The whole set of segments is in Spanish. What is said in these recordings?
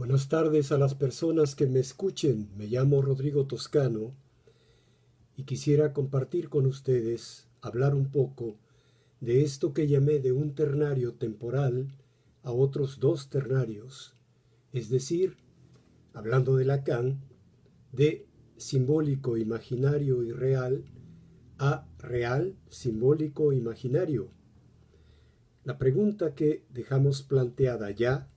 Buenas tardes a las personas que me escuchen. Me llamo Rodrigo Toscano y quisiera compartir con ustedes, hablar un poco de esto que llamé de un ternario temporal a otros dos ternarios, es decir, hablando de Lacan, de simbólico, imaginario y real a real, simbólico, imaginario. La pregunta que dejamos planteada ya: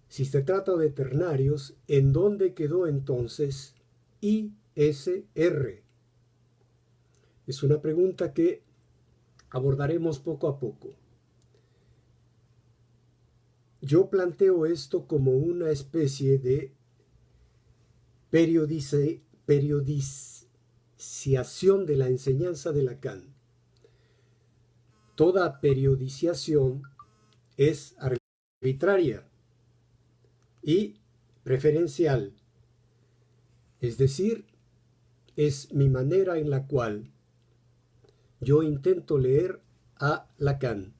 si se trata de ternarios, ¿en dónde quedó entonces ISR? Es una pregunta que abordaremos poco a poco. Yo planteo esto como una especie de periodiciación de la enseñanza de Lacan. Toda periodiciación es arbitraria y preferencial, es decir, es mi manera en la cual yo intento leer a Lacan.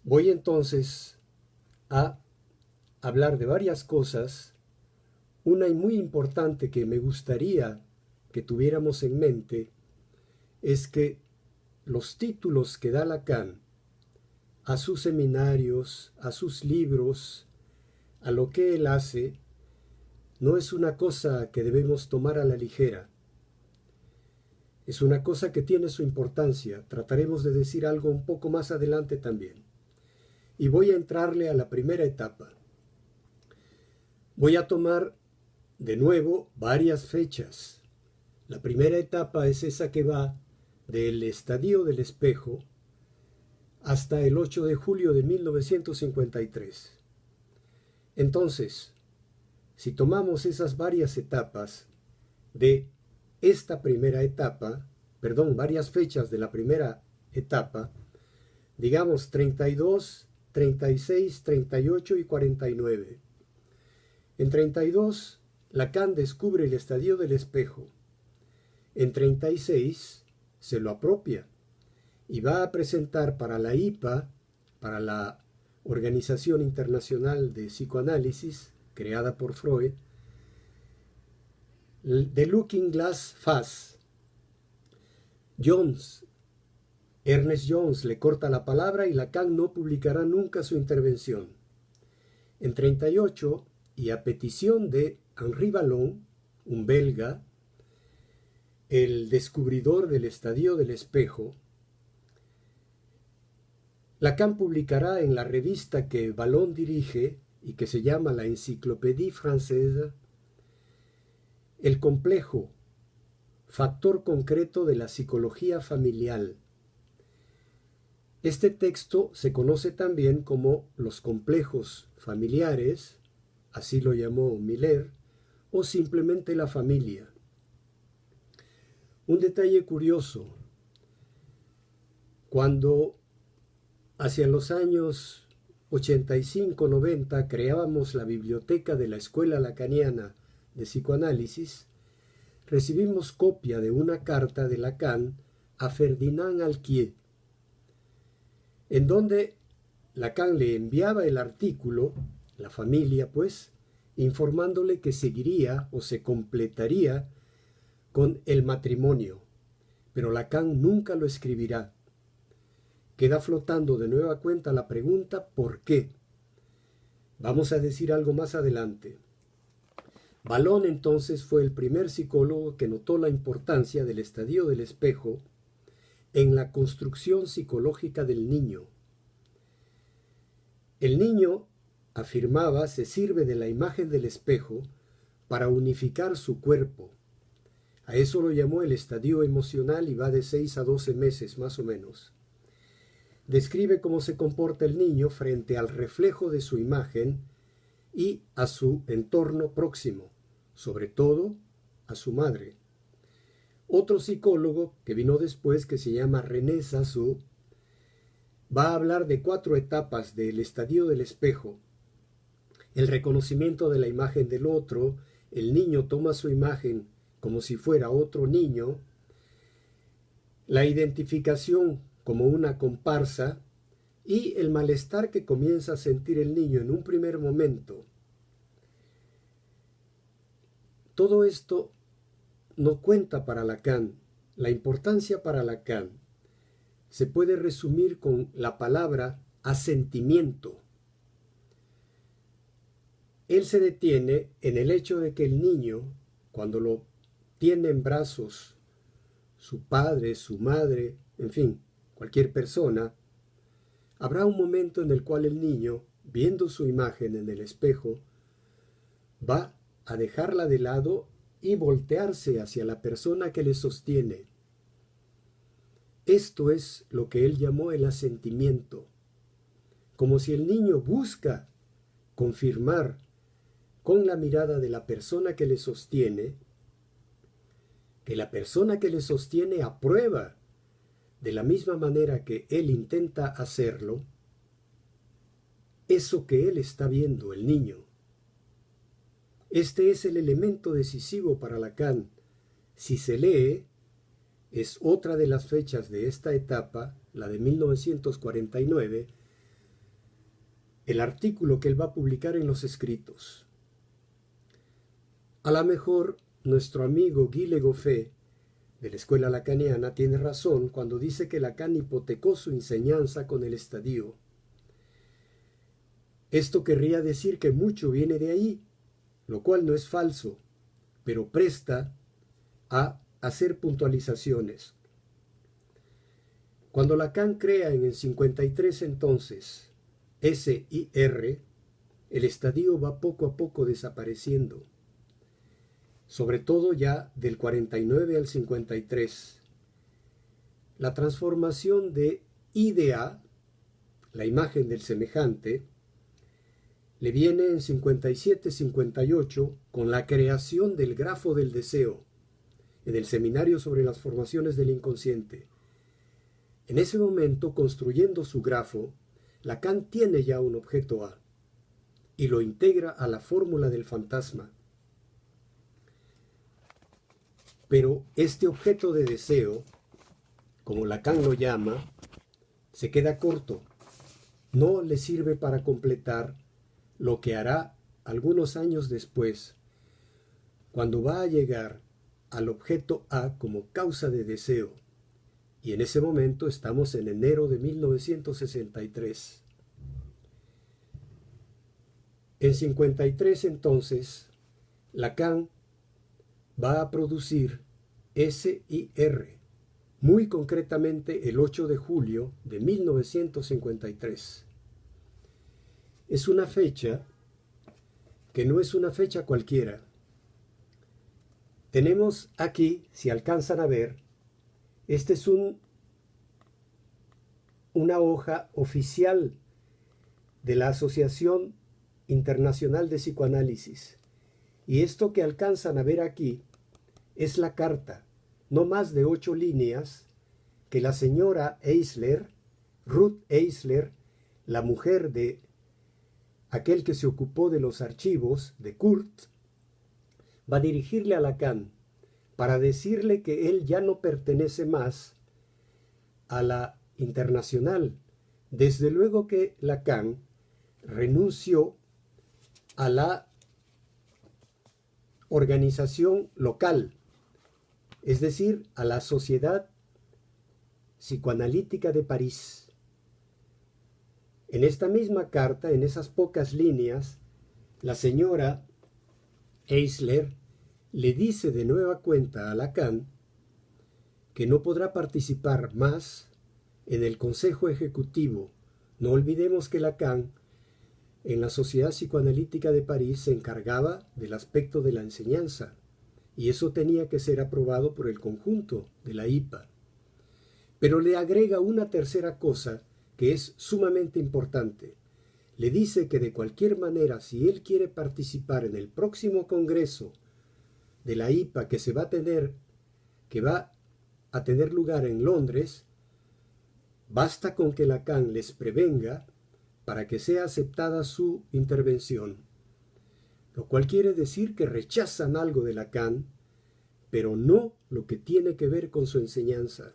Voy entonces a hablar de varias cosas. Una y muy importante que me gustaría que tuviéramos en mente es que los títulos que da Lacan a sus seminarios, a sus libros, a lo que él hace, no es una cosa que debemos tomar a la ligera. Es una cosa que tiene su importancia. Trataremos de decir algo un poco más adelante también. Y voy a entrarle a la primera etapa. Voy a tomar de nuevo varias fechas. La primera etapa es esa que va del Estadio del Espejo hasta el 8 de julio de 1953. Entonces, si tomamos esas varias etapas de esta primera etapa, varias fechas de la primera etapa, digamos 32, 36, 38 y 49. En 32, Lacan descubre el Estadio del Espejo. En 36, se lo apropia y va a presentar para la IPA, para la Organización Internacional de Psicoanálisis, creada por Freud, The Looking Glass Phase. Ernest Jones le corta la palabra y Lacan no publicará nunca su intervención. En 38, y a petición de Henri Vallon, un belga, el descubridor del Estadio del Espejo, Lacan publicará en la revista que Vallon dirige y que se llama la Encyclopédie Française el complejo, factor concreto de la psicología familiar. Este texto se conoce también como los complejos familiares, así lo llamó Miller, o simplemente la familia. Un detalle curioso: cuando hacia los años 85-90 creábamos la biblioteca de la Escuela Lacaniana de Psicoanálisis, recibimos copia de una carta de Lacan a Ferdinand Alquier, en donde Lacan le enviaba el artículo, la familia pues, informándole que seguiría o se completaría con el matrimonio, pero Lacan nunca lo escribirá. Queda flotando de nueva cuenta la pregunta ¿por qué? Vamos a decir algo más adelante. Vallon entonces fue el primer psicólogo que notó la importancia del Estadio del Espejo en la construcción psicológica del niño. El niño, afirmaba, se sirve de la imagen del espejo para unificar su cuerpo. A eso lo llamó el estadio emocional y va de 6 a 12 meses más o menos. Describe cómo se comporta el niño frente al reflejo de su imagen y a su entorno próximo, sobre todo a su madre. Otro psicólogo que vino después, que se llama René Sassou, va a hablar de 4 etapas del estadio del espejo. El reconocimiento de la imagen del otro, el niño toma su imagen como si fuera otro niño, la identificación como una comparsa, y el malestar que comienza a sentir el niño en un primer momento. Todo esto no cuenta para Lacan. La importancia para Lacan se puede resumir con la palabra asentimiento. Él se detiene en el hecho de que el niño, cuando lo tiene en brazos su padre, su madre, en fin, cualquier persona, habrá un momento en el cual el niño, viendo su imagen en el espejo, va a dejarla de lado y voltearse hacia la persona que le sostiene. Esto es lo que él llamó el asentimiento, como si el niño busca confirmar con la mirada de la persona que le sostiene, que la persona que le sostiene aprueba de la misma manera que él intenta hacerlo, eso que él está viendo, el niño. Este es el elemento decisivo para Lacan. Si se lee, es otra de las fechas de esta etapa, la de 1949, el artículo que él va a publicar en los escritos. A lo mejor nuestro amigo Guy Le Goffet, de la escuela lacaniana, tiene razón cuando dice que Lacan hipotecó su enseñanza con el estadio. Esto querría decir que mucho viene de ahí, lo cual no es falso, pero presta a hacer puntualizaciones. Cuando Lacan crea en el 53 entonces SIR, el estadio va poco a poco desapareciendo, sobre todo ya del 49 al 53. La transformación de idea, la imagen del semejante, le viene en 57-58 con la creación del grafo del deseo, en el seminario sobre las formaciones del inconsciente. En ese momento, construyendo su grafo, Lacan tiene ya un objeto A y lo integra a la fórmula del fantasma. Pero este objeto de deseo, como Lacan lo llama, se queda corto. No le sirve para completar lo que hará algunos años después, cuando va a llegar al objeto A como causa de deseo. Y en ese momento estamos en enero de 1963. En 53 entonces, Lacan va a producir SIR, muy concretamente el 8 de julio de 1953. Es una fecha que no es una fecha cualquiera. Tenemos aquí, si alcanzan a ver, este es una hoja oficial de la Asociación Internacional de Psicoanálisis. Y esto que alcanzan a ver aquí es la carta, no más de 8 líneas, que la señora Eisler, Ruth Eisler, la mujer de aquel que se ocupó de los archivos de Kurt, va a dirigirle a Lacan para decirle que él ya no pertenece más a la internacional. Desde luego que Lacan renunció a la organización local, es decir, a la Sociedad Psicoanalítica de París. En esta misma carta, en esas pocas líneas, la señora Eisler le dice de nueva cuenta a Lacan que no podrá participar más en el Consejo Ejecutivo. No olvidemos que Lacan, en la Sociedad Psicoanalítica de París, se encargaba del aspecto de la enseñanza, y eso tenía que ser aprobado por el conjunto de la IPA. Pero le agrega una tercera cosa que es sumamente importante. Le dice que de cualquier manera, si él quiere participar en el próximo congreso de la IPA que va a tener lugar en Londres, basta con que Lacan les prevenga para que sea aceptada su intervención, lo cual quiere decir que rechazan algo de Lacan, pero no lo que tiene que ver con su enseñanza.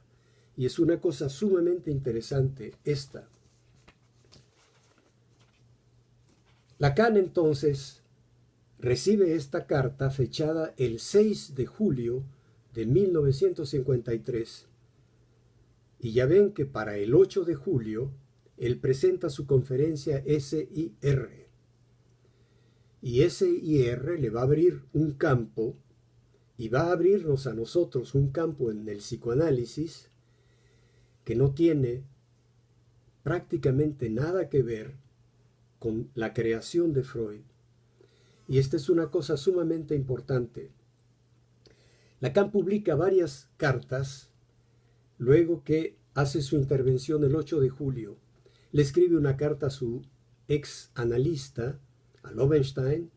Y es una cosa sumamente interesante esta. Lacan entonces recibe esta carta fechada el 6 de julio de 1953 y ya ven que para el 8 de julio él presenta su conferencia SIR. Y SIR le va a abrir un campo y va a abrirnos a nosotros un campo en el psicoanálisis que no tiene prácticamente nada que ver con la creación de Freud. Y esta es una cosa sumamente importante. Lacan publica varias cartas luego que hace su intervención el 8 de julio. Le escribe una carta a su ex analista, a Loewenstein,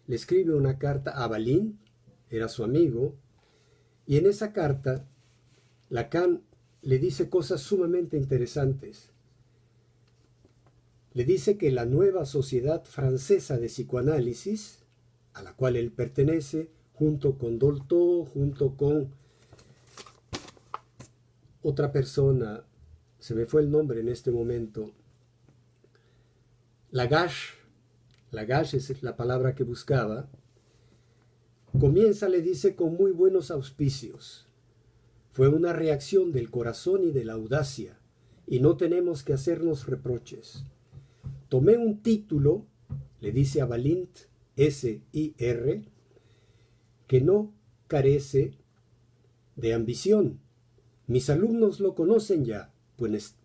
le escribe una carta a Balin, era su amigo, y en esa carta Lacan le dice cosas sumamente interesantes. Le dice que la nueva Sociedad Francesa de Psicoanálisis, a la cual él pertenece, junto con Dolto, junto con otra persona, se me fue el nombre en este momento, Lagache es la palabra que buscaba, comienza, le dice, con muy buenos auspicios. Fue una reacción del corazón y de la audacia, y no tenemos que hacernos reproches. Tomé un título, le dice a Balint, SIR, que no carece de ambición. Mis alumnos lo conocen ya,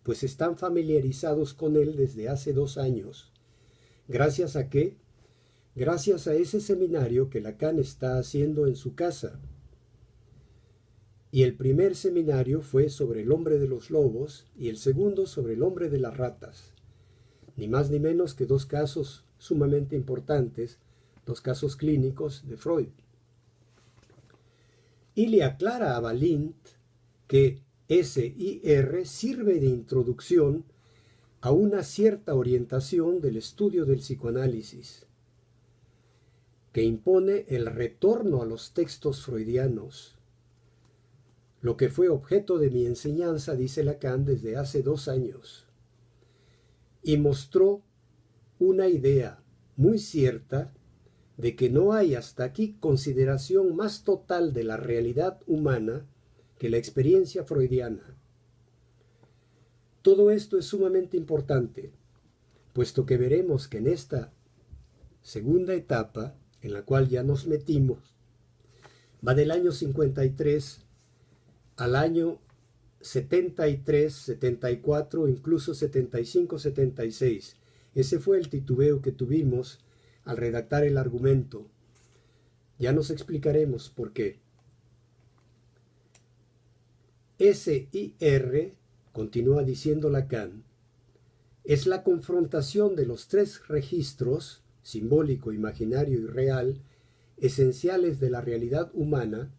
pues están familiarizados con él desde hace 2 años. ¿Gracias a qué? Gracias a ese seminario que Lacan está haciendo en su casa. Y el primer seminario fue sobre el hombre de los lobos y el segundo sobre el hombre de las ratas. Ni más ni menos que 2 casos sumamente importantes, 2 casos clínicos de Freud. Y le aclara a Balint que SIR sirve de introducción a una cierta orientación del estudio del psicoanálisis, que impone el retorno a los textos freudianos, lo que fue objeto de mi enseñanza, dice Lacan, desde hace 2 años, y mostró una idea muy cierta de que no hay hasta aquí consideración más total de la realidad humana que la experiencia freudiana. Todo esto es sumamente importante, puesto que veremos que en esta segunda etapa, en la cual ya nos metimos, va del año 53 al año 73, 74, incluso 75, 76. Ese fue el titubeo que tuvimos al redactar el argumento. Ya nos explicaremos por qué. SIR, continúa diciendo Lacan, es la confrontación de los 3 registros, simbólico, imaginario y real, esenciales de la realidad humana,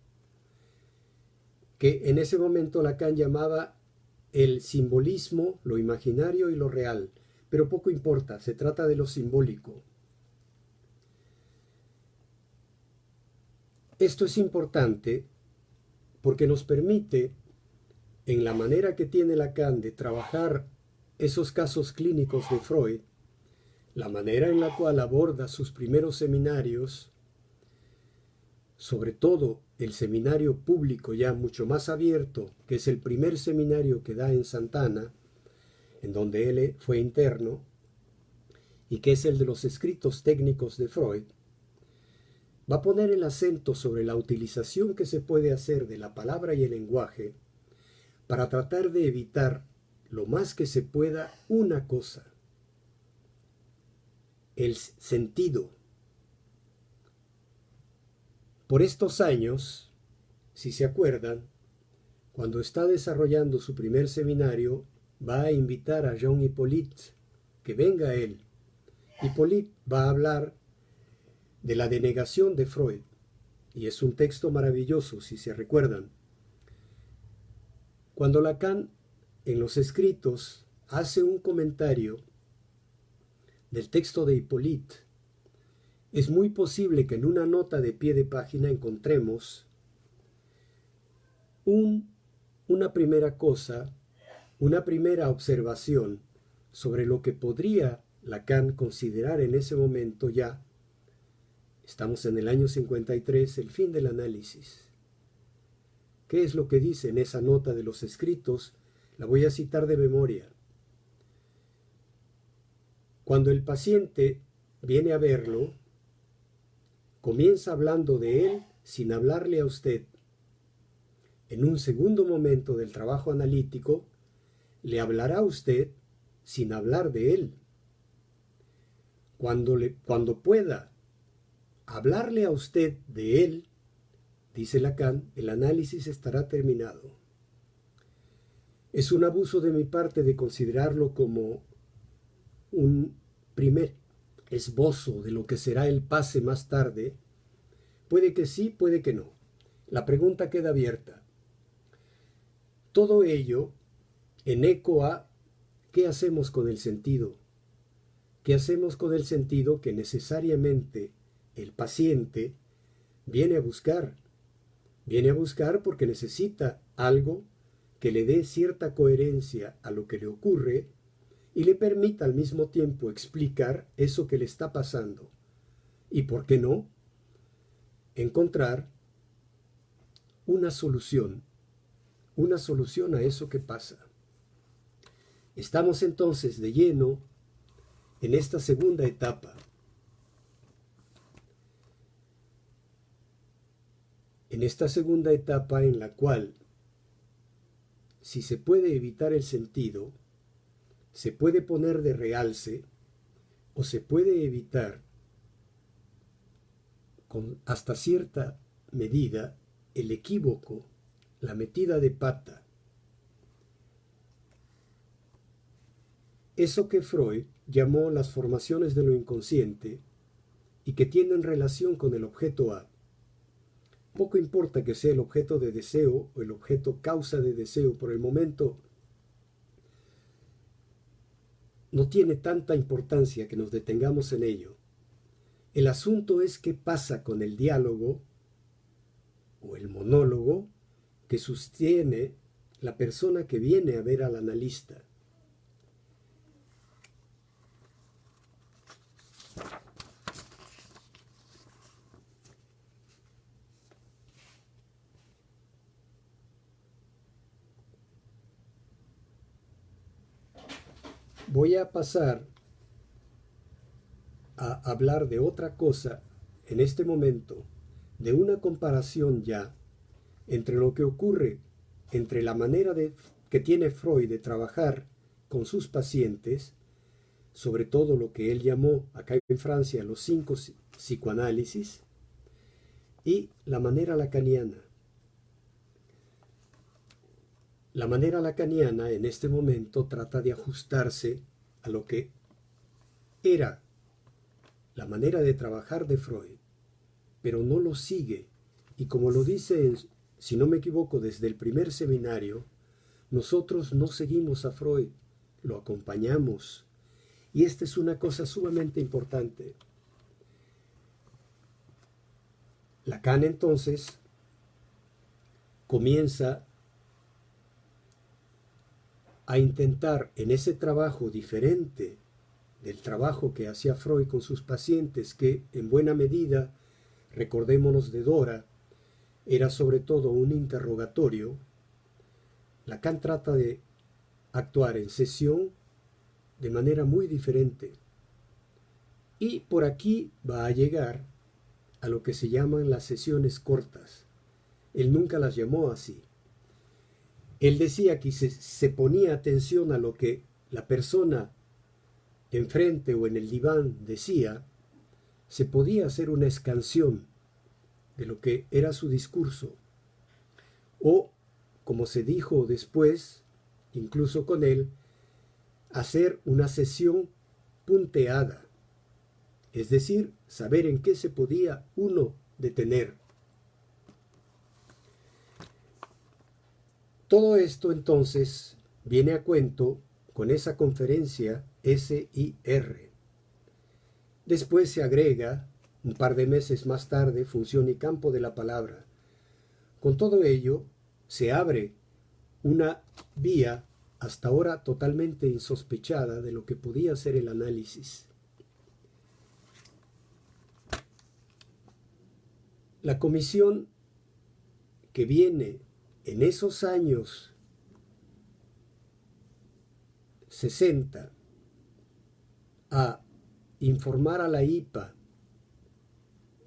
que en ese momento Lacan llamaba el simbolismo, lo imaginario y lo real, pero poco importa, se trata de lo simbólico. Esto es importante porque nos permite, en la manera que tiene Lacan de trabajar esos casos clínicos de Freud, la manera en la cual aborda sus primeros seminarios, sobre todo el seminario público ya mucho más abierto, que es el primer seminario que da en Santana, en donde él fue interno, y que es el de los escritos técnicos de Freud, va a poner el acento sobre la utilización que se puede hacer de la palabra y el lenguaje para tratar de evitar lo más que se pueda una cosa: el sentido. Por estos años, si se acuerdan, cuando está desarrollando su primer seminario, va a invitar a Jean Hippolyte que venga él. Hippolyte va a hablar de la denegación de Freud, y es un texto maravilloso, si se recuerdan. Cuando Lacan, en los escritos, hace un comentario del texto de Hippolyte, es muy posible que en una nota de pie de página encontremos una primera cosa, una primera observación sobre lo que podría Lacan considerar en ese momento ya, estamos en el año 53, el fin del análisis. ¿Qué es lo que dice en esa nota de los escritos? La voy a citar de memoria. Cuando el paciente viene a verlo, comienza hablando de él sin hablarle a usted. En un segundo momento del trabajo analítico, le hablará a usted sin hablar de él. Cuando pueda hablarle a usted de él, dice Lacan, el análisis estará terminado. Es un abuso de mi parte de considerarlo como un primer esbozo de lo que será el pase más tarde. Puede que sí, puede que no. La pregunta queda abierta. Todo ello en eco a ¿qué hacemos con el sentido? ¿Qué hacemos con el sentido que necesariamente el paciente viene a buscar? Viene a buscar porque necesita algo que le dé cierta coherencia a lo que le ocurre y le permita al mismo tiempo explicar eso que le está pasando. Y, ¿por qué no?, encontrar una solución a eso que pasa. Estamos entonces de lleno en esta segunda etapa. En esta segunda etapa en la cual, si se puede evitar el sentido, se puede poner de realce o se puede evitar hasta cierta medida el equívoco, la metida de pata. Eso que Freud llamó las formaciones de lo inconsciente y que tienen relación con el objeto A. Poco importa que sea el objeto de deseo o el objeto causa de deseo, por el momento no tiene tanta importancia que nos detengamos en ello. El asunto es qué pasa con el diálogo o el monólogo que sostiene la persona que viene a ver al analista. Voy a pasar a hablar de otra cosa en este momento, de una comparación ya entre lo que ocurre, entre la manera que tiene Freud de trabajar con sus pacientes, sobre todo lo que él llamó acá en Francia los 5 psicoanálisis, y la manera lacaniana. La manera lacaniana en este momento trata de ajustarse a lo que era la manera de trabajar de Freud, pero no lo sigue. Y como lo dice, si no me equivoco, desde el primer seminario, nosotros no seguimos a Freud, lo acompañamos. Y esta es una cosa sumamente importante. Lacan entonces comienza a intentar en ese trabajo diferente del trabajo que hacía Freud con sus pacientes, que en buena medida, recordémonos de Dora, era sobre todo un interrogatorio. Lacan trata de actuar en sesión de manera muy diferente. Y por aquí va a llegar a lo que se llaman las sesiones cortas. Él nunca las llamó así. Él decía que se ponía atención a lo que la persona enfrente o en el diván decía, se podía hacer una escansión de lo que era su discurso. O, como se dijo después, incluso con él, hacer una sesión punteada, es decir, saber en qué se podía uno detener. Todo esto entonces viene a cuento con esa conferencia SIR. Después se agrega, un par de meses más tarde, función y campo de la palabra. Con todo ello, se abre una vía hasta ahora totalmente insospechada de lo que podía ser el análisis. La comisión que viene en esos años 60 a informar a la IPA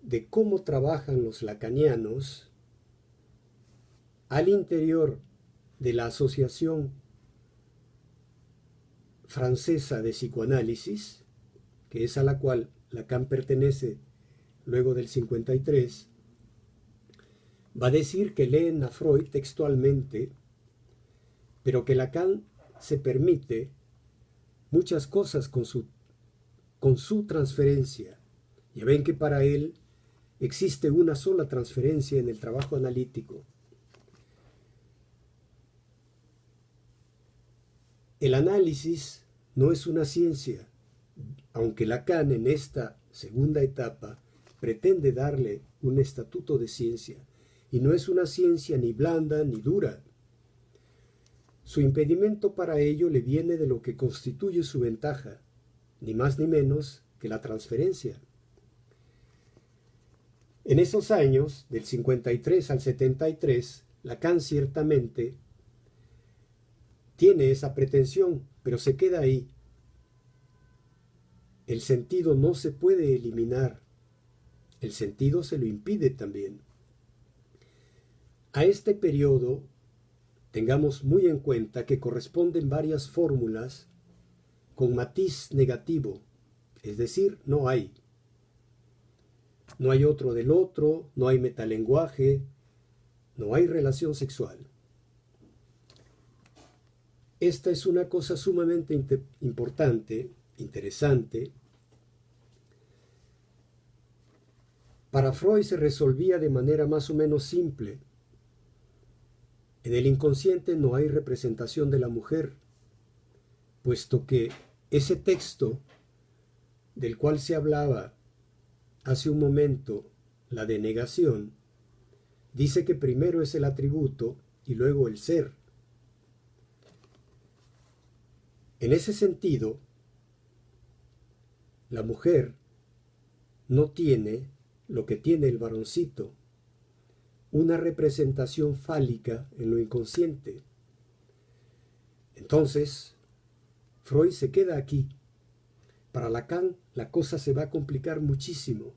de cómo trabajan los lacanianos al interior de la Asociación Francesa de Psicoanálisis, que es a la cual Lacan pertenece luego del 53, va a decir que leen a Freud textualmente, pero que Lacan se permite muchas cosas con su transferencia. Ya ven que para él existe una sola transferencia en el trabajo analítico. El análisis no es una ciencia, aunque Lacan en esta segunda etapa pretende darle un estatuto de ciencia, y no es una ciencia ni blanda ni dura. Su impedimento para ello le viene de lo que constituye su ventaja, ni más ni menos que la transferencia. En esos años, del 53 al 73, Lacan ciertamente tiene esa pretensión, pero se queda ahí. El sentido no se puede eliminar, el sentido se lo impide también. A este periodo, tengamos muy en cuenta que corresponden varias fórmulas con matiz negativo, es decir, no hay. No hay otro del otro, no hay metalenguaje, no hay relación sexual. Esta es una cosa sumamente importante, interesante. Para Freud se resolvía de manera más o menos simple. En el inconsciente no hay representación de la mujer, puesto que ese texto del cual se hablaba hace un momento, la denegación, dice que primero es el atributo y luego el ser. En ese sentido, la mujer no tiene lo que tiene el varoncito, una representación fálica en lo inconsciente. Entonces, Freud se queda aquí. Para Lacan, la cosa se va a complicar muchísimo.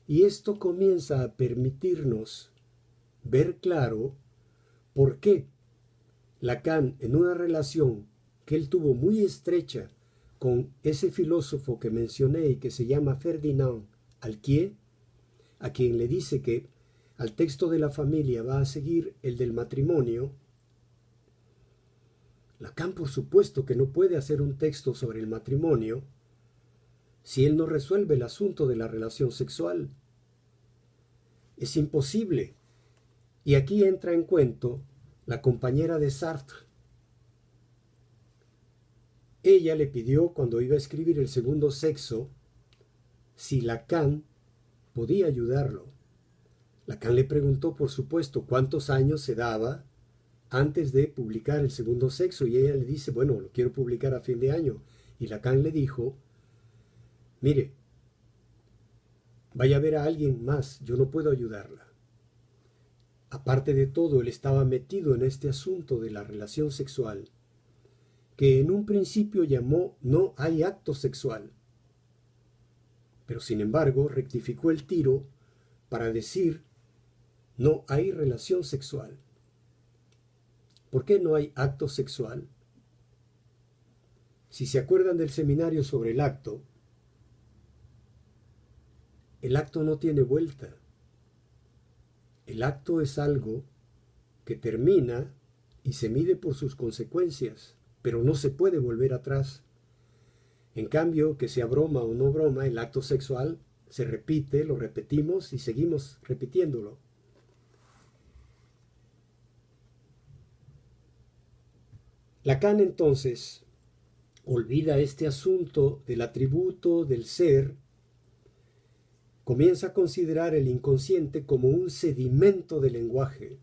Y esto comienza a permitirnos ver claro por qué Lacan, en una relación que él tuvo muy estrecha con ese filósofo que mencioné y que se llama Ferdinand Alquier, a quien le dice que al texto de la familia va a seguir el del matrimonio, Lacan por supuesto que no puede hacer un texto sobre el matrimonio si él no resuelve el asunto de la relación sexual. Es imposible. Y aquí entra en cuento la compañera de Sartre. Ella le pidió, cuando iba a escribir El segundo sexo, si Lacan podía ayudarlo. Lacan le preguntó, por supuesto, cuántos años se daba antes de publicar El segundo sexo, y ella le dice, bueno, lo quiero publicar a fin de año. Y Lacan le dijo, mire, vaya a ver a alguien más, yo no puedo ayudarla. Aparte de todo, él estaba metido en este asunto de la relación sexual, que en un principio llamó no hay acto sexual, pero sin embargo rectificó el tiro para decir no hay relación sexual. ¿Por qué no hay acto sexual? Si se acuerdan del seminario sobre el acto no tiene vuelta. El acto es algo que termina y se mide por sus consecuencias, pero no se puede volver atrás. En cambio, que sea broma o no broma, el acto sexual se repite, lo repetimos y seguimos repitiéndolo. Lacan entonces olvida este asunto del atributo, del ser, comienza a considerar el inconsciente como un sedimento de lenguaje.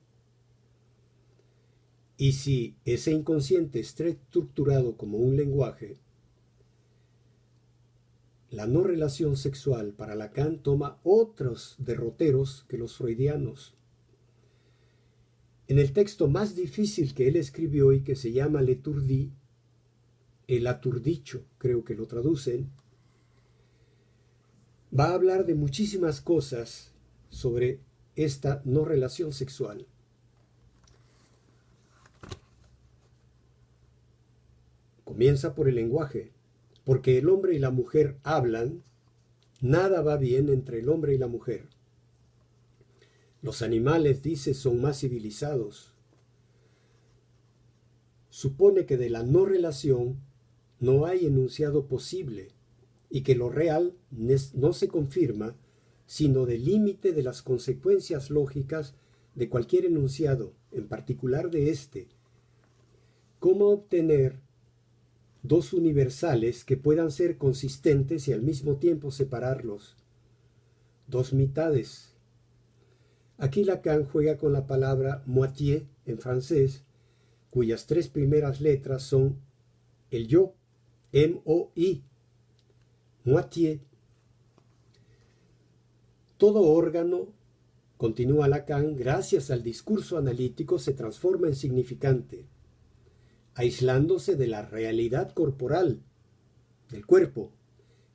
Y si ese inconsciente está estructurado como un lenguaje, la no relación sexual para Lacan toma otros derroteros que los freudianos. En el texto más difícil que él escribió y que se llama L'Étourdi, el aturdicho, creo que lo traducen, va a hablar de muchísimas cosas sobre esta no relación sexual. Comienza por el lenguaje. Porque el hombre y la mujer hablan, nada va bien entre el hombre y la mujer. Los animales, dice, son más civilizados. Supone que de la no relación no hay enunciado posible y que lo real no se confirma sino del límite de las consecuencias lógicas de cualquier enunciado, en particular de este. ¿Cómo obtener dos universales que puedan ser consistentes y al mismo tiempo separarlos? Dos mitades. Aquí Lacan juega con la palabra moitié en francés, cuyas tres primeras letras son el yo, M-O-I, moitié. Todo órgano, continúa Lacan, gracias al discurso analítico se transforma en significante, aislándose de la realidad corporal, del cuerpo,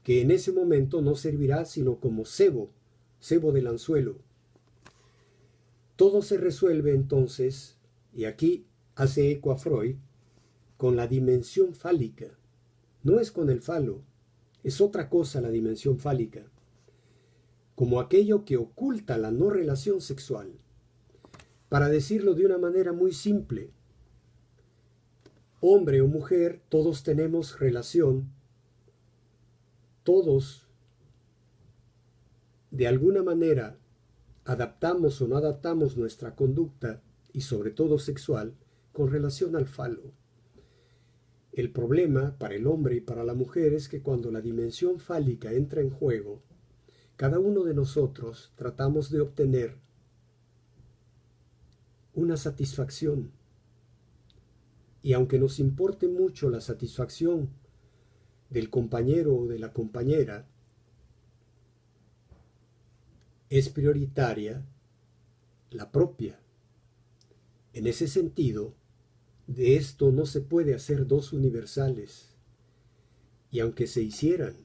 que en ese momento no servirá sino como cebo del anzuelo. Todo se resuelve entonces, y aquí hace eco a Freud, con la dimensión fálica. No es con el falo, es otra cosa la dimensión fálica, como aquello que oculta la no relación sexual. Para decirlo de una manera muy simple, hombre o mujer, todos tenemos relación, todos de alguna manera adaptamos o no adaptamos nuestra conducta, y sobre todo sexual, con relación al falo. El problema para el hombre y para la mujer es que cuando la dimensión fálica entra en juego, cada uno de nosotros tratamos de obtener una satisfacción. Y aunque nos importe mucho la satisfacción del compañero o de la compañera, es prioritaria la propia. En ese sentido, de esto no se puede hacer dos universales. Y aunque se hicieran,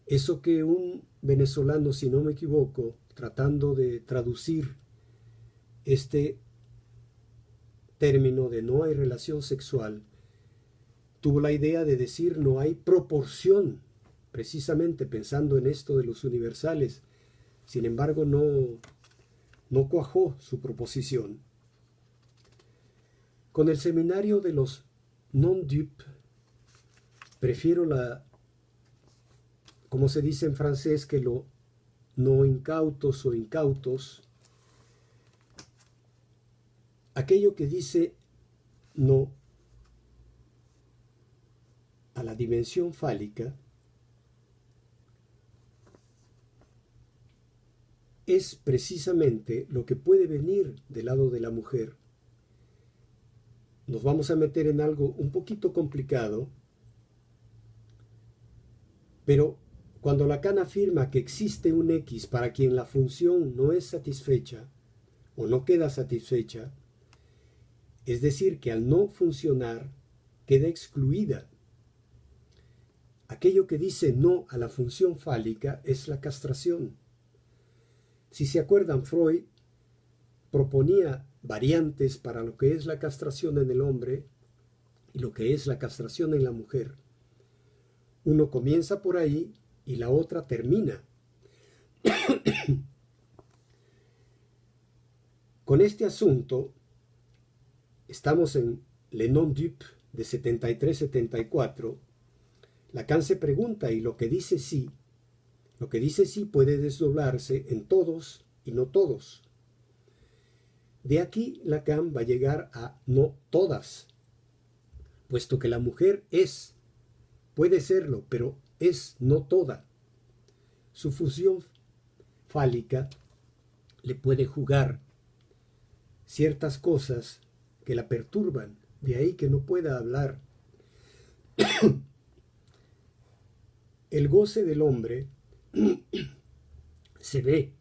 eso que un venezolano, si no me equivoco, tratando de traducir este término de no hay relación sexual, tuvo la idea de decir no hay proporción, precisamente pensando en esto de los universales. Sin embargo, no cuajó su proposición. Con el seminario de los non-dupes, prefiero como se dice en francés, que lo no incautos o incautos, aquello que dice no a la dimensión fálica es precisamente lo que puede venir del lado de la mujer. Nos vamos a meter en algo un poquito complicado, pero cuando Lacan afirma que existe un X para quien la función no es satisfecha o no queda satisfecha, es decir, que al no funcionar queda excluida. Aquello que dice no a la función fálica es la castración. Si se acuerdan, Freud proponía variantes para lo que es la castración en el hombre y lo que es la castración en la mujer. Uno comienza por ahí y la otra termina. Con este asunto, estamos en Le Non-Dupe de 73-74, Lacan se pregunta, y lo que dice sí puede desdoblarse en todos y no todos. De aquí Lacan va a llegar a no todas, puesto que la mujer puede serlo, pero es no toda. Su función fálica le puede jugar ciertas cosas que la perturban, de ahí que no pueda hablar. El goce del hombre se ve,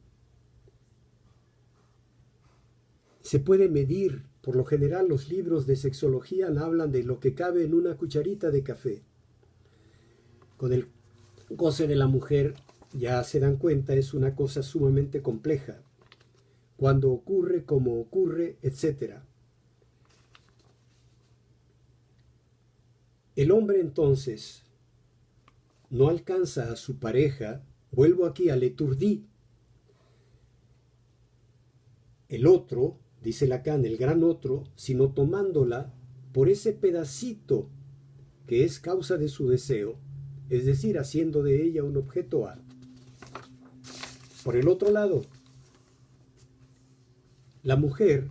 se puede medir. Por lo general los libros de sexología hablan de lo que cabe en una cucharita de café. Con el goce de la mujer, ya se dan cuenta, es una cosa sumamente compleja. Cuando ocurre, cómo ocurre, etc. El hombre entonces no alcanza a su pareja, vuelvo aquí al étourdi. El otro, dice Lacan, el gran otro, sino tomándola por ese pedacito que es causa de su deseo, es decir, haciendo de ella un objeto A. Por el otro lado, la mujer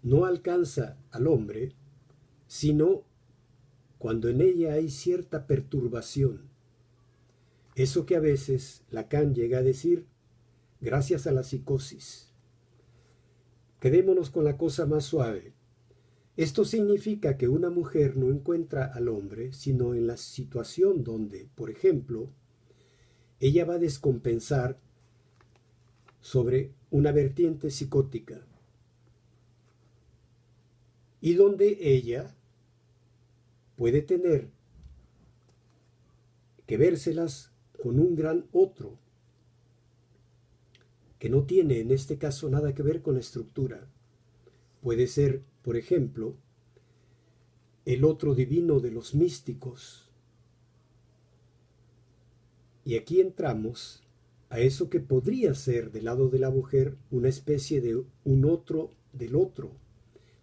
no alcanza al hombre, sino cuando en ella hay cierta perturbación. Eso que a veces Lacan llega a decir, gracias a la psicosis. Quedémonos con la cosa más suave. Esto significa que una mujer no encuentra al hombre, sino en la situación donde, por ejemplo, ella va a descompensar sobre una vertiente psicótica y donde ella puede tener que vérselas con un gran otro, que no tiene en este caso nada que ver con la estructura. Puede ser, por ejemplo, el otro divino de los místicos. Y aquí entramos a eso que podría ser del lado de la mujer una especie de un otro del otro,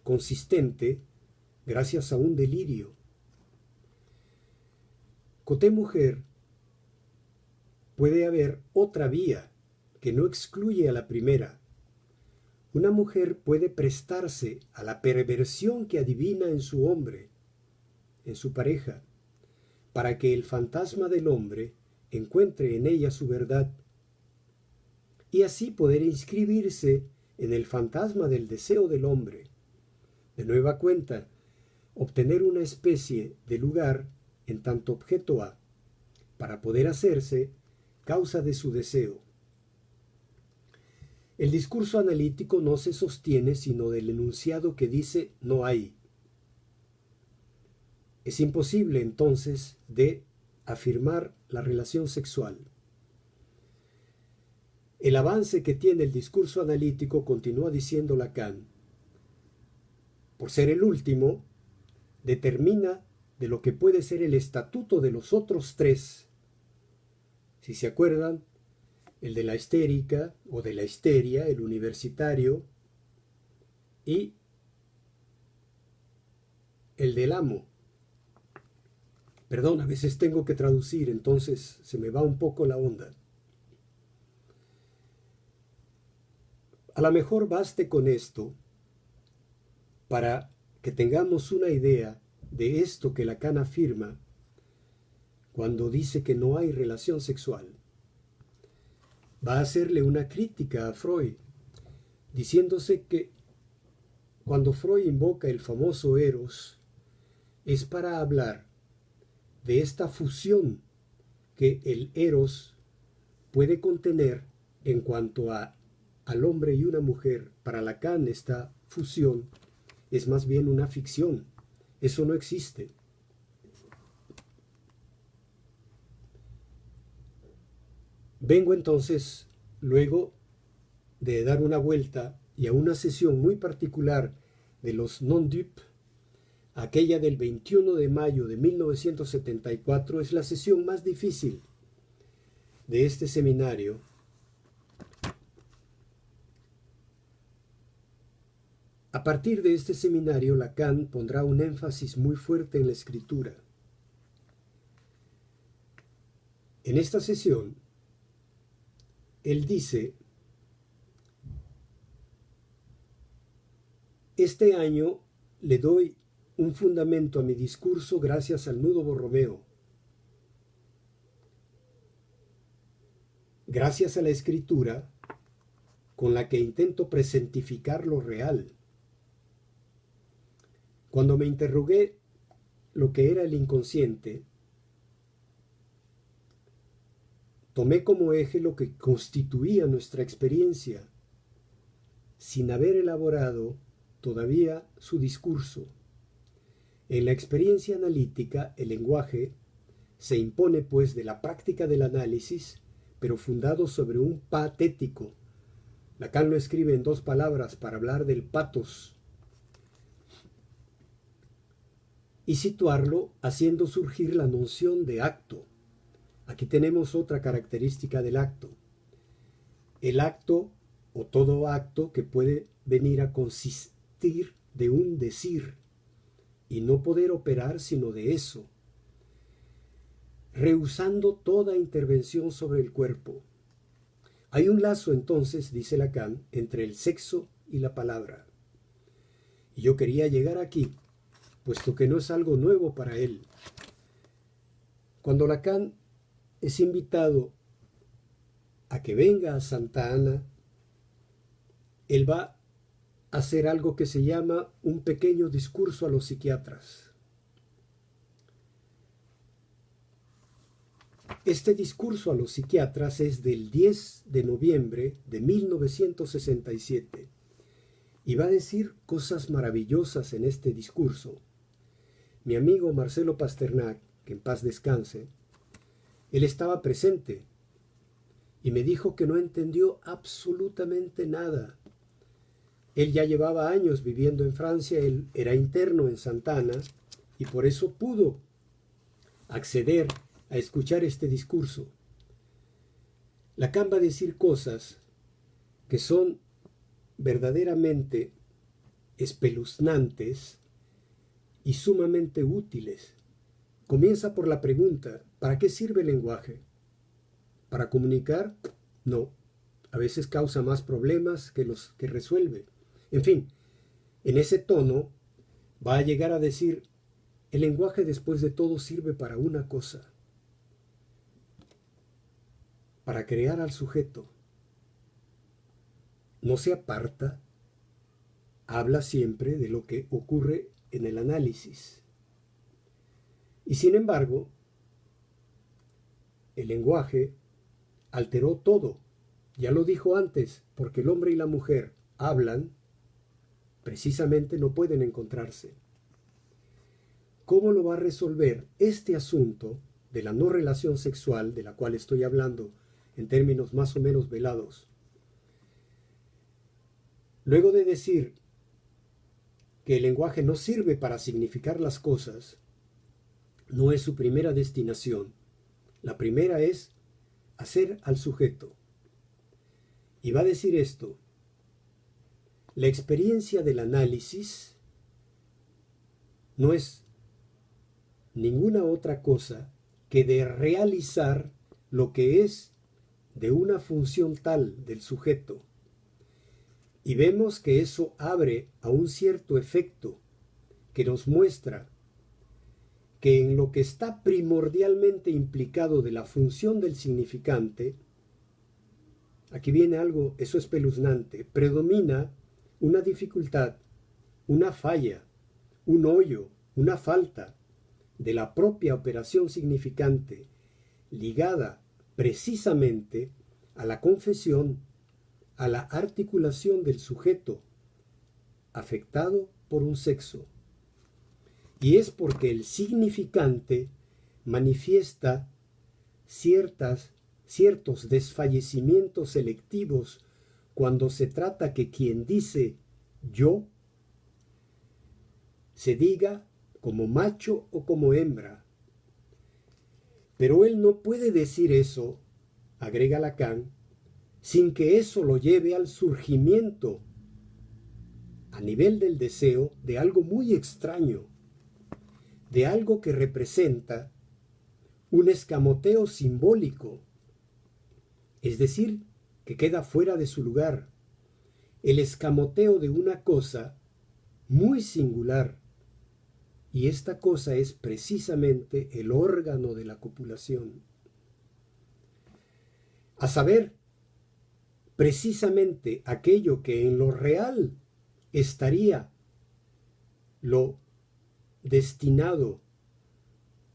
consistente gracias a un delirio. Coté mujer puede haber otra vía que no excluye a la primera. Una mujer puede prestarse a la perversión que adivina en su hombre, en su pareja, para que el fantasma del hombre encuentre en ella su verdad y así poder inscribirse en el fantasma del deseo del hombre. De nueva cuenta, obtener una especie de lugar en tanto objeto A, para poder hacerse causa de su deseo. El discurso analítico no se sostiene sino del enunciado que dice no hay. Es imposible entonces de afirmar la relación sexual. El avance que tiene el discurso analítico, continúa diciendo Lacan, por ser el último, determina de lo que puede ser el estatuto de los otros tres. Si se acuerdan, el de la histérica o de la histeria, el universitario, y el del amo. Perdón, a veces tengo que traducir, entonces se me va un poco la onda. A lo mejor baste con esto para que tengamos una idea de esto que Lacan afirma cuando dice que no hay relación sexual. Va a hacerle una crítica a Freud, diciéndose que cuando Freud invoca el famoso Eros, es para hablar de esta fusión que el Eros puede contener en cuanto al hombre y una mujer. Para Lacan esta fusión es más bien una ficción, eso no existe. Vengo entonces, luego de dar una vuelta y a una sesión muy particular de los non-dup, aquella del 21 de mayo de 1974, es la sesión más difícil de este seminario. A partir de este seminario, Lacan pondrá un énfasis muy fuerte en la escritura. En esta sesión, él dice, este año le doy un fundamento a mi discurso gracias al nudo Borromeo, gracias a la escritura con la que intento presentificar lo real. Cuando me interrogué lo que era el inconsciente, tomé como eje lo que constituía nuestra experiencia, sin haber elaborado todavía su discurso. En la experiencia analítica, el lenguaje se impone pues de la práctica del análisis, pero fundado sobre un patético. Lacan lo escribe en 2 palabras para hablar del patos y situarlo haciendo surgir la noción de acto. Aquí tenemos otra característica del acto. El acto o todo acto que puede venir a consistir de un decir y no poder operar sino de eso, rehusando toda intervención sobre el cuerpo. Hay un lazo entonces, dice Lacan, entre el sexo y la palabra. Y yo quería llegar aquí, puesto que no es algo nuevo para él. Cuando Lacan es invitado a que venga a Santa Ana, él va a hacer algo que se llama un pequeño discurso a los psiquiatras. Este discurso a los psiquiatras es del 10 de noviembre de 1967 y va a decir cosas maravillosas en este discurso. Mi amigo Marcelo Pasternak, que en paz descanse, él estaba presente y me dijo que no entendió absolutamente nada. Él ya llevaba años viviendo en Francia, él era interno en Santa Ana y por eso pudo acceder a escuchar este discurso. Lacan va a decir cosas que son verdaderamente espeluznantes y sumamente útiles. Comienza por la pregunta, ¿para qué sirve el lenguaje? ¿Para comunicar? No. A veces causa más problemas que los que resuelve. En fin, en ese tono va a llegar a decir, el lenguaje después de todo sirve para una cosa, para crear al sujeto. No se aparta, habla siempre de lo que ocurre en el análisis. Y sin embargo, el lenguaje alteró todo. Ya lo dijo antes, porque el hombre y la mujer hablan, precisamente no pueden encontrarse. ¿Cómo lo va a resolver este asunto de la no relación sexual, de la cual estoy hablando en términos más o menos velados? Luego de decir que el lenguaje no sirve para significar las cosas, no es su primera destinación. La primera es hacer al sujeto. Y va a decir esto: la experiencia del análisis no es ninguna otra cosa que de realizar lo que es de una función tal del sujeto. Y vemos que eso abre a un cierto efecto que nos muestra que en lo que está primordialmente implicado de la función del significante, aquí viene algo, eso es espeluznante, predomina una dificultad, una falla, un hoyo, una falta de la propia operación significante, ligada precisamente a la confesión, a la articulación del sujeto afectado por un sexo. Y es porque el significante manifiesta ciertos desfallecimientos selectivos cuando se trata que quien dice yo se diga como macho o como hembra. Pero él no puede decir eso, agrega Lacan, sin que eso lo lleve al surgimiento a nivel del deseo de algo muy extraño, de algo que representa un escamoteo simbólico, es decir, que queda fuera de su lugar, el escamoteo de una cosa muy singular, y esta cosa es precisamente el órgano de la copulación. A saber, precisamente aquello que en lo real estaría lo destinado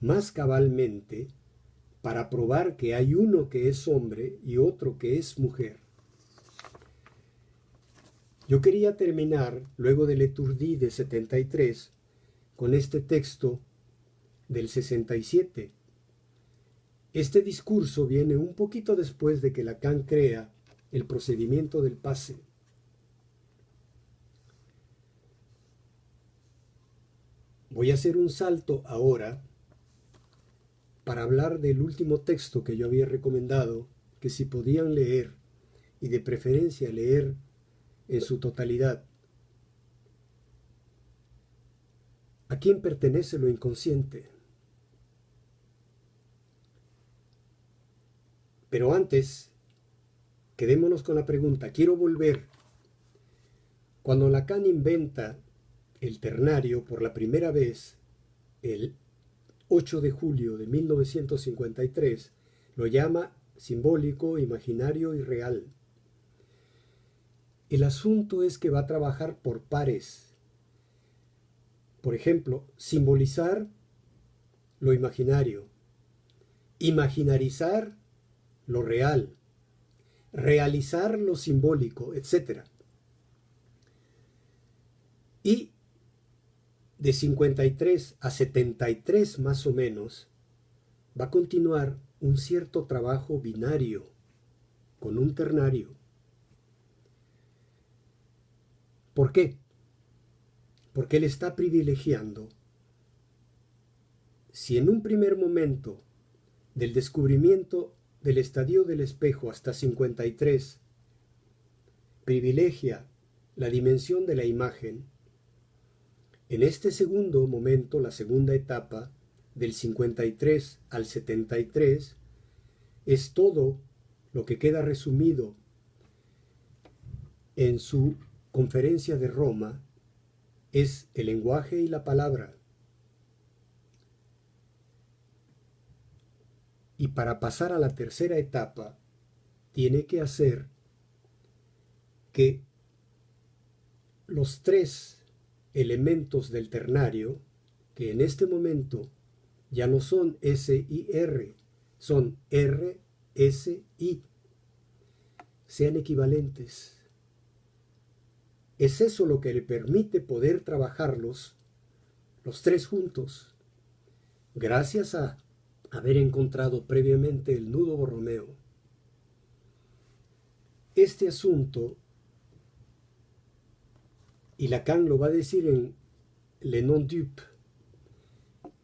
más cabalmente para probar que hay uno que es hombre y otro que es mujer. Yo quería terminar, luego del Étourdi de 73, con este texto del 67. Este discurso viene un poquito después de que Lacan crea el procedimiento del pase. Voy a hacer un salto ahora para hablar del último texto que yo había recomendado, que si podían leer, y de preferencia leer en su totalidad. ¿A quién pertenece lo inconsciente? Pero antes, quedémonos con la pregunta. Quiero volver. Cuando Lacan inventa el ternario por la primera vez, el 8 de julio de 1953, lo llama simbólico, imaginario y real. El asunto es que va a trabajar por pares. Por ejemplo, simbolizar lo imaginario, imaginarizar lo real, realizar lo simbólico, etc. Y de 53 a 73 más o menos, va a continuar un cierto trabajo binario con un ternario. ¿Por qué? Porque él está privilegiando, si en un primer momento del descubrimiento del estadio del espejo hasta 53 privilegia la dimensión de la imagen, en este segundo momento, la segunda etapa, del 53 al 73, es todo lo que queda resumido en su conferencia de Roma, es el lenguaje y la palabra. Y para pasar a la tercera etapa, tiene que hacer que los tres elementos del ternario, que en este momento ya no son S y R, son R, S, I, sean equivalentes. Es eso lo que le permite poder trabajarlos los tres juntos, gracias a haber encontrado previamente el nudo Borromeo. Este asunto, y Lacan lo va a decir en Le Non-Dup,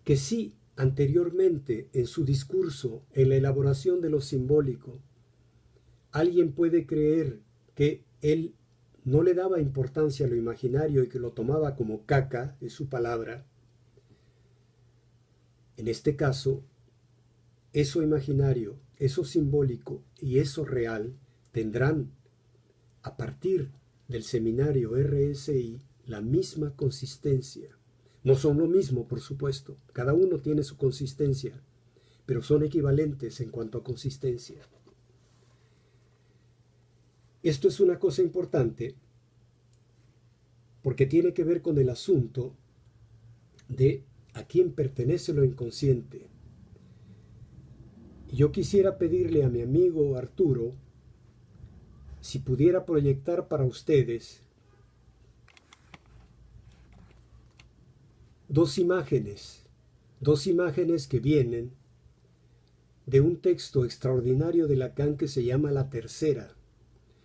que sí, anteriormente en su discurso, en la elaboración de lo simbólico, alguien puede creer que él no le daba importancia a lo imaginario y que lo tomaba como caca, es su palabra. En este caso, eso imaginario, eso simbólico y eso real tendrán, a partir del seminario RSI, la misma consistencia. No son lo mismo, por supuesto, cada uno tiene su consistencia, pero son equivalentes en cuanto a consistencia. Esto es una cosa importante porque tiene que ver con el asunto de a quién pertenece lo inconsciente. Yo quisiera pedirle a mi amigo Arturo si pudiera proyectar para ustedes dos imágenes que vienen de un texto extraordinario de Lacan que se llama La Tercera.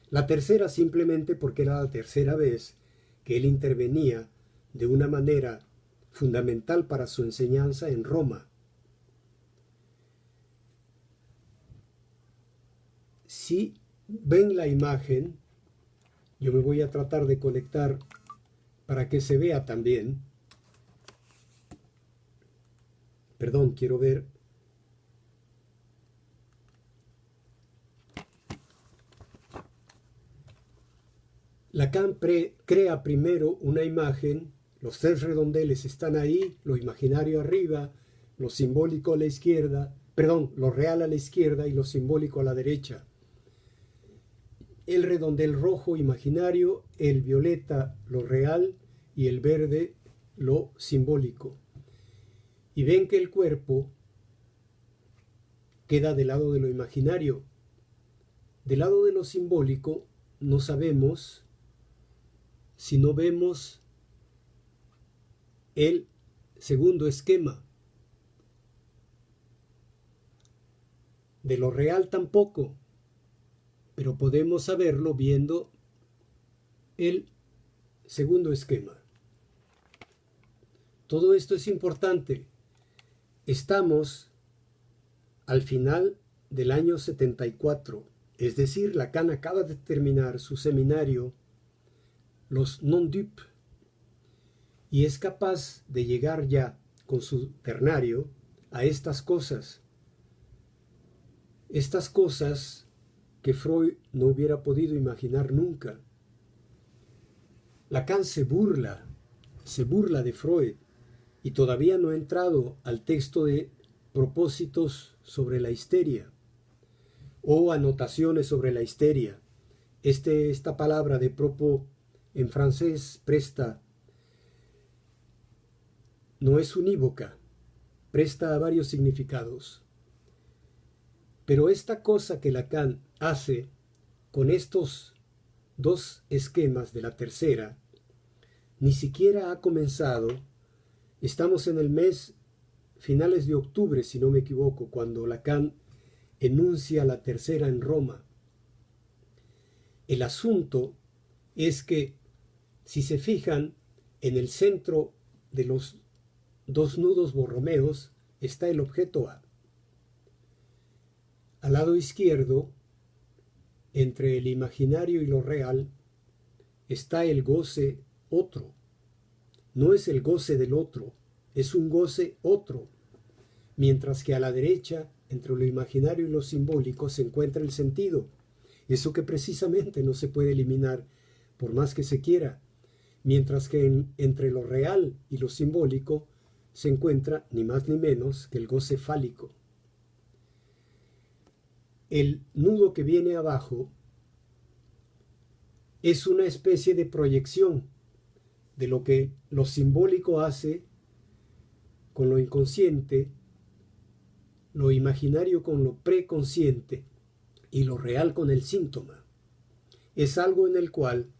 La tercera simplemente porque era la tercera vez que él intervenía de una manera fundamental para su enseñanza en Roma. Si ven la imagen, yo me voy a tratar de conectar para que se vea también. Perdón, quiero ver. Lacan crea primero una imagen, los tres redondeles están ahí, lo imaginario arriba, lo simbólico a la izquierda, perdón, lo real a la izquierda y lo simbólico a la derecha. El redondel rojo imaginario, el violeta lo real y el verde lo simbólico. y ven que el cuerpo queda del lado de lo imaginario. Del lado de lo simbólico no sabemos si no vemos el segundo esquema. De lo real tampoco, pero podemos saberlo viendo el segundo esquema. Todo esto es importante. Estamos al final del año 74, es decir, Lacan acaba de terminar su seminario, los non-dupes, y es capaz de llegar ya con su ternario a estas cosas que Freud no hubiera podido imaginar nunca. Lacan se burla de Freud y todavía no ha entrado al texto de propósitos sobre la histeria o anotaciones sobre la histeria. Esta palabra de propos en francés no es unívoca, presta a varios significados. Pero esta cosa que Lacan hace con estos dos esquemas de la tercera, ni siquiera ha comenzado. Estamos en el mes finales de octubre, si no me equivoco, cuando Lacan enuncia la tercera en Roma. El asunto es que, si se fijan, en el centro de los dos nudos borromeos está el objeto A. Al lado izquierdo, entre el imaginario y lo real, está el goce otro. No es el goce del otro, es un goce otro. Mientras que a la derecha, entre lo imaginario y lo simbólico, se encuentra el sentido. Eso que precisamente no se puede eliminar por más que se quiera. Mientras que entre lo real y lo simbólico se encuentra ni más ni menos que el goce fálico. El nudo que viene abajo es una especie de proyección de lo que lo simbólico hace con lo inconsciente, lo imaginario con lo preconsciente y lo real con el síntoma. Es algo en el cual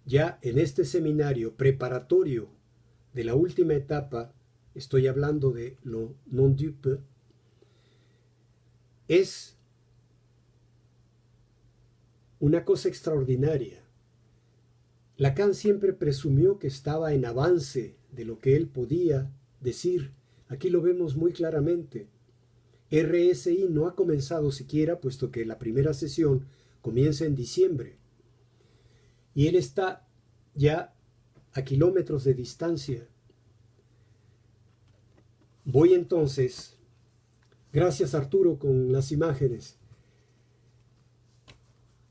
ya en este seminario preparatorio de la última etapa, estoy hablando de lo non-dupe, es una cosa extraordinaria. Lacan siempre presumió que estaba en avance de lo que él podía decir. Aquí lo vemos muy claramente. RSI no ha comenzado siquiera, puesto que la primera sesión comienza en diciembre. Y él está ya a kilómetros de distancia. Voy entonces, gracias Arturo con las imágenes,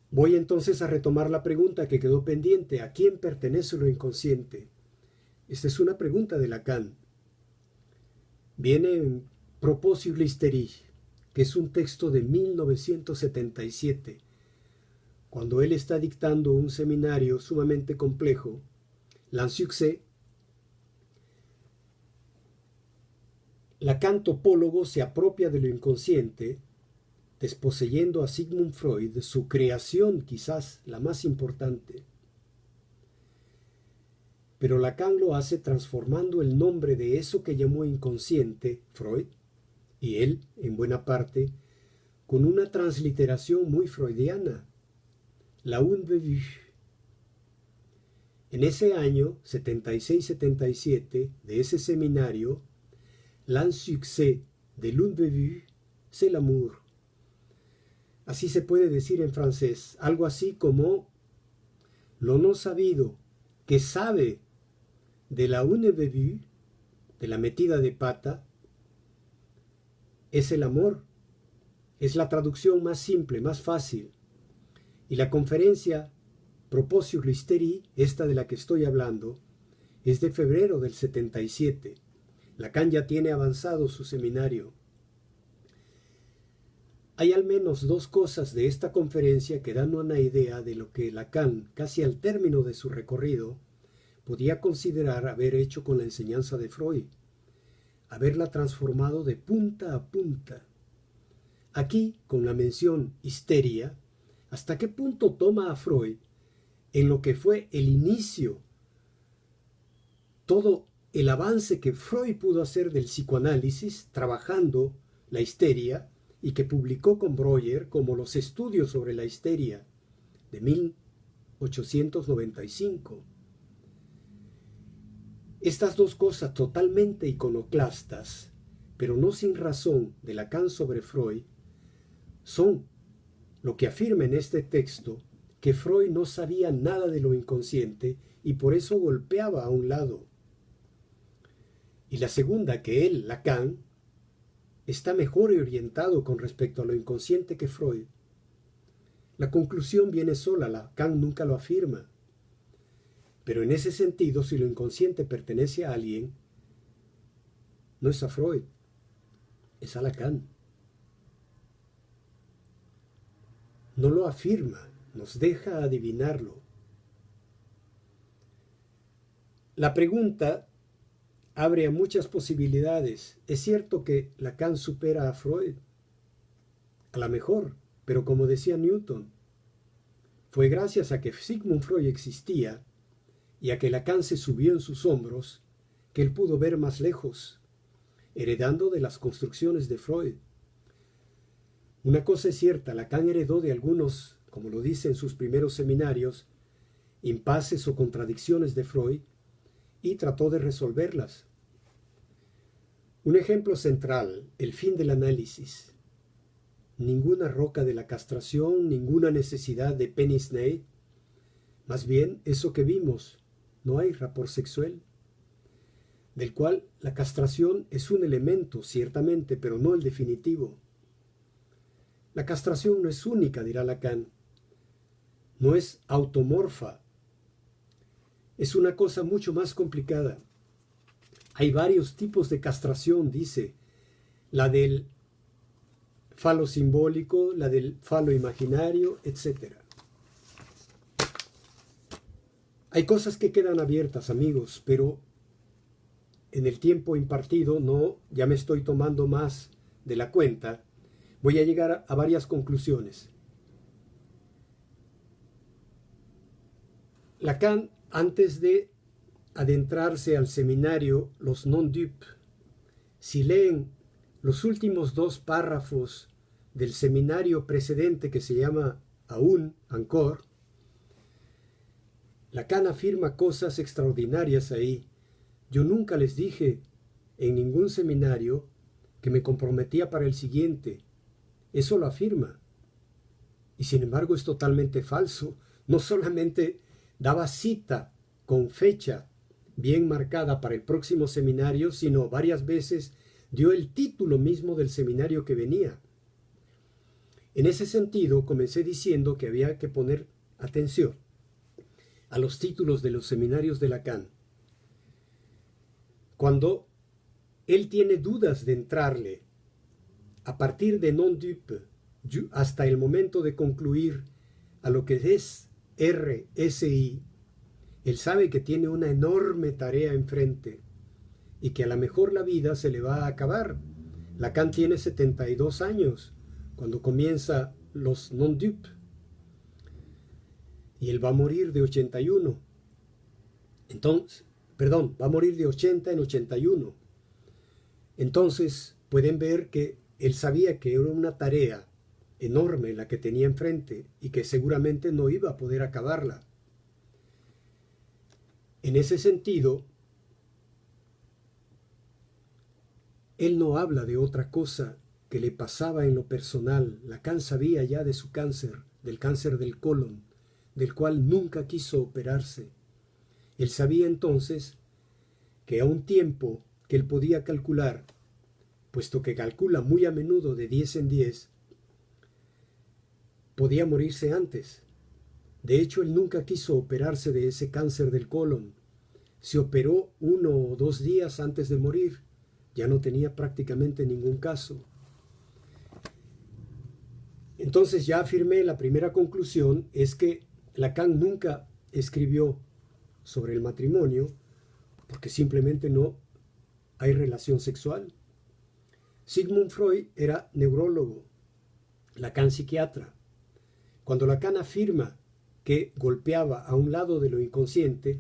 voy entonces a retomar la pregunta que quedó pendiente. ¿A quién pertenece lo inconsciente? Esta es una pregunta de Lacan. Viene en Propos sur l'hystérie, que es un texto de 1977, cuando él está dictando un seminario sumamente complejo, L'Insuccès. Lacan topólogo se apropia de lo inconsciente, desposeyendo a Sigmund Freud de su creación, quizás la más importante. Pero Lacan lo hace transformando el nombre de eso que llamó inconsciente, Freud, y él, en buena parte, con una transliteración muy freudiana, la unbevue. En ese año, 76-77, de ese seminario, l'insuccès de l'unbevue, c'est l'amour. Así se puede decir en francés, algo así como lo no sabido, que sabe de la unbevue, de la metida de pata, es el amor. Es la traducción más simple, más fácil. Y la conferencia Propos sur l'hystérie, esta de la que estoy hablando, es de febrero del 77. Lacan ya tiene avanzado su seminario. Hay al menos dos cosas de esta conferencia que dan una idea de lo que Lacan, casi al término de su recorrido, podía considerar haber hecho con la enseñanza de Freud. haberla transformado de punta a punta. Aquí, con la mención histeria, ¿hasta qué punto toma a Freud en lo que fue el inicio, todo el avance que Freud pudo hacer del psicoanálisis, trabajando la histeria, y que publicó con Breuer como los estudios sobre la histeria de 1895? Estas dos cosas totalmente iconoclastas, pero no sin razón, de Lacan sobre Freud, son lo que afirma en este texto que Freud no sabía nada de lo inconsciente y por eso golpeaba a un lado. Y la segunda, que él, Lacan, está mejor orientado con respecto a lo inconsciente que Freud. La conclusión viene sola, Lacan nunca lo afirma. Pero en ese sentido, si lo inconsciente pertenece a alguien, no es a Freud, es a Lacan. No lo afirma, nos deja adivinarlo. La pregunta abre a muchas posibilidades. Es cierto que Lacan supera a Freud, a lo mejor, pero como decía Newton, fue gracias a que Sigmund Freud existía y a que Lacan se subió en sus hombros que él pudo ver más lejos, heredando de las construcciones de Freud. Una cosa es cierta, Lacan heredó de algunos, como lo dice en sus primeros seminarios, impases o contradicciones de Freud y trató de resolverlas. Un ejemplo central, el fin del análisis. Ninguna roca de la castración, ninguna necesidad de penisnei. Más bien, eso que vimos, no hay rapport sexual, del cual la castración es un elemento, ciertamente, pero no el definitivo. La castración no es única, dirá Lacan, no es automorfa, es una cosa mucho más complicada. Hay varios tipos de castración, dice, la del falo simbólico, la del falo imaginario, etc. Hay cosas que quedan abiertas, amigos, pero en el tiempo impartido, ya me estoy tomando más de la cuenta, voy a llegar a varias conclusiones. Lacan, antes de adentrarse al seminario Los Non-Dupes, si leen los últimos 2 párrafos del seminario precedente que se llama Aún, Encore, Lacan afirma cosas extraordinarias ahí. Yo nunca les dije en ningún seminario que me comprometía para el siguiente. Eso lo afirma. Y sin embargo es totalmente falso. No solamente daba cita con fecha bien marcada para el próximo seminario, sino varias veces dio el título mismo del seminario que venía. En ese sentido, comencé diciendo que había que poner atención a los títulos de los seminarios de Lacan. Cuando él tiene dudas de entrarle a partir de Non-Dupe hasta el momento de concluir a lo que es RSI, él sabe que tiene una enorme tarea enfrente y que a lo mejor la vida se le va a acabar. Lacan tiene 72 años cuando comienza los Non-Dupe y él va a morir de 81. Entonces, va a morir de 80 en 81. Entonces pueden ver que él sabía que era una tarea enorme la que tenía enfrente y que seguramente no iba a poder acabarla. En ese sentido, él no habla de otra cosa que le pasaba en lo personal. Lacan sabía ya de su cáncer, del cáncer del colon, del cual nunca quiso operarse. Él sabía entonces que a un tiempo que él podía calcular, puesto que calcula muy a menudo de 10 en 10, podía morirse antes. De hecho, él nunca quiso operarse de ese cáncer del colon. Se operó 1 o 2 días antes de morir. Ya no tenía prácticamente ningún caso. Entonces ya afirmé, la primera conclusión es que Lacan nunca escribió sobre el matrimonio porque simplemente no hay relación sexual. Sigmund Freud era neurólogo, Lacan psiquiatra. Cuando Lacan afirma que golpeaba a un lado de lo inconsciente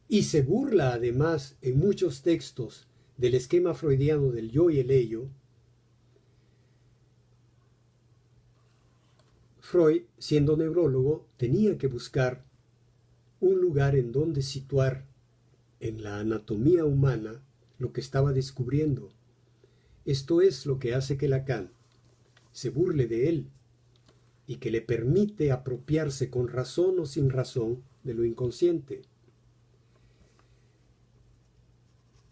y se burla además en muchos textos del esquema freudiano del yo y el ello, Freud, siendo neurólogo, tenía que buscar un lugar en donde situar en la anatomía humana lo que estaba descubriendo. Esto es lo que hace que Lacan se burle de él y que le permite apropiarse con razón o sin razón de lo inconsciente.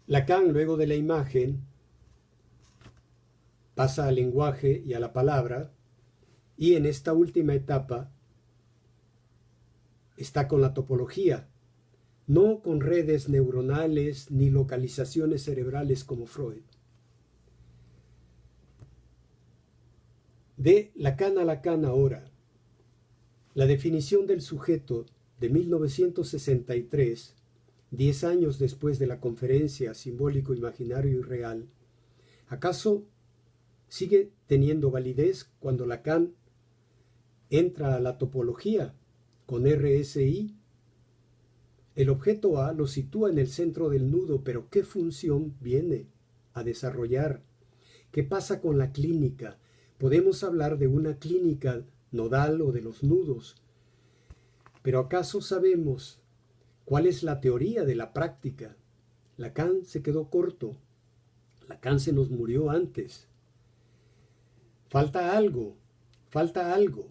Lacan, luego de la imagen, pasa al lenguaje y a la palabra, y en esta última etapa está con la topología, no con redes neuronales ni localizaciones cerebrales como Freud. De Lacan a Lacan ahora, la definición del sujeto de 1963, 10 años después de la conferencia Simbólico, Imaginario y Real, ¿acaso sigue teniendo validez cuando Lacan entra a la topología con RSI? El objeto A lo sitúa en el centro del nudo, pero ¿qué función viene a desarrollar? ¿Qué pasa con la clínica? Podemos hablar de una clínica nodal o de los nudos, pero ¿acaso sabemos cuál es la teoría de la práctica? Lacan se quedó corto. Lacan se nos murió antes. Falta algo, falta algo.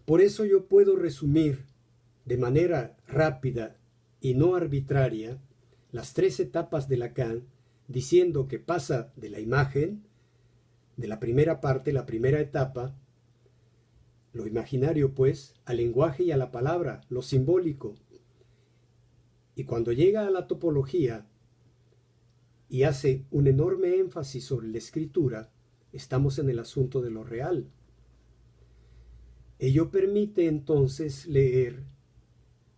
Por eso yo puedo resumir de manera rápida y no arbitraria las 3 etapas de Lacan, diciendo que pasa de la imagen, de la primera parte, la primera etapa, lo imaginario pues, al lenguaje y a la palabra, lo simbólico. Y cuando llega a la topología y hace un enorme énfasis sobre la escritura, estamos en el asunto de lo real. Ello permite entonces leer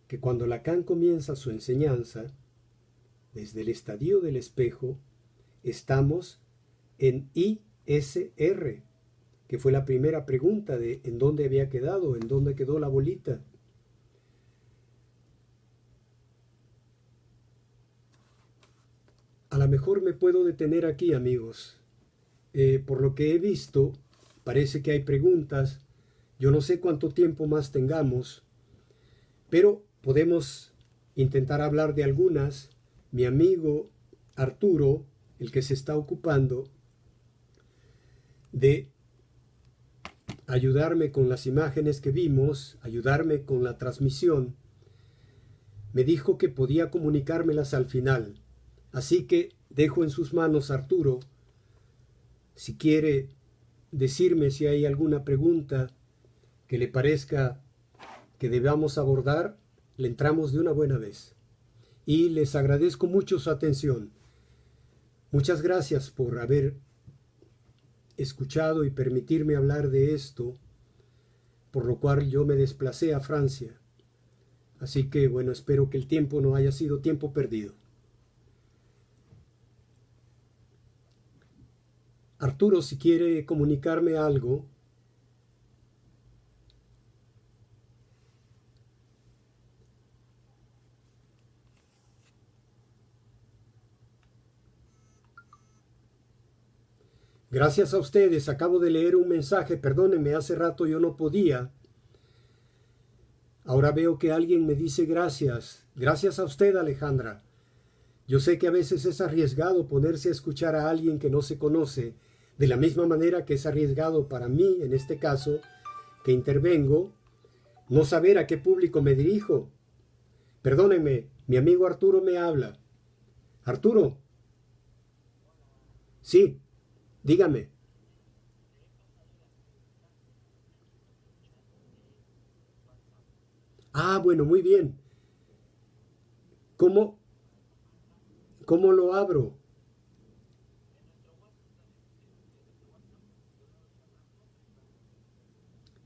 que cuando Lacan comienza su enseñanza, desde el estadio del espejo, estamos en ISR, que fue la primera pregunta de en dónde había quedado, en dónde quedó la bolita. A lo mejor me puedo detener aquí, amigos. Por lo que he visto, parece que hay preguntas. Yo no sé cuánto tiempo más tengamos, pero podemos intentar hablar de algunas. Mi amigo Arturo, el que se está ocupando de ayudarme con las imágenes que vimos, ayudarme con la transmisión, me dijo que podía comunicármelas al final. Así que dejo en sus manos, Arturo, si quiere decirme si hay alguna pregunta que le parezca que debamos abordar, le entramos de una buena vez. Y les agradezco mucho su atención. Muchas gracias por haber escuchado y permitirme hablar de esto, por lo cual yo me desplacé a Francia. Así que, bueno, espero que el tiempo no haya sido tiempo perdido. Arturo, si quiere comunicarme algo. Gracias a ustedes, acabo de leer un mensaje, perdónenme, hace rato yo no podía. Ahora veo que alguien me dice gracias. Gracias a usted, Alejandra. Yo sé que a veces es arriesgado ponerse a escuchar a alguien que no se conoce, de la misma manera que es arriesgado para mí, en este caso, que intervengo, no saber a qué público me dirijo. Perdónenme, mi amigo Arturo me habla. Arturo. Sí, dígame. Ah, bueno, muy bien. ¿Cómo, cómo lo abro?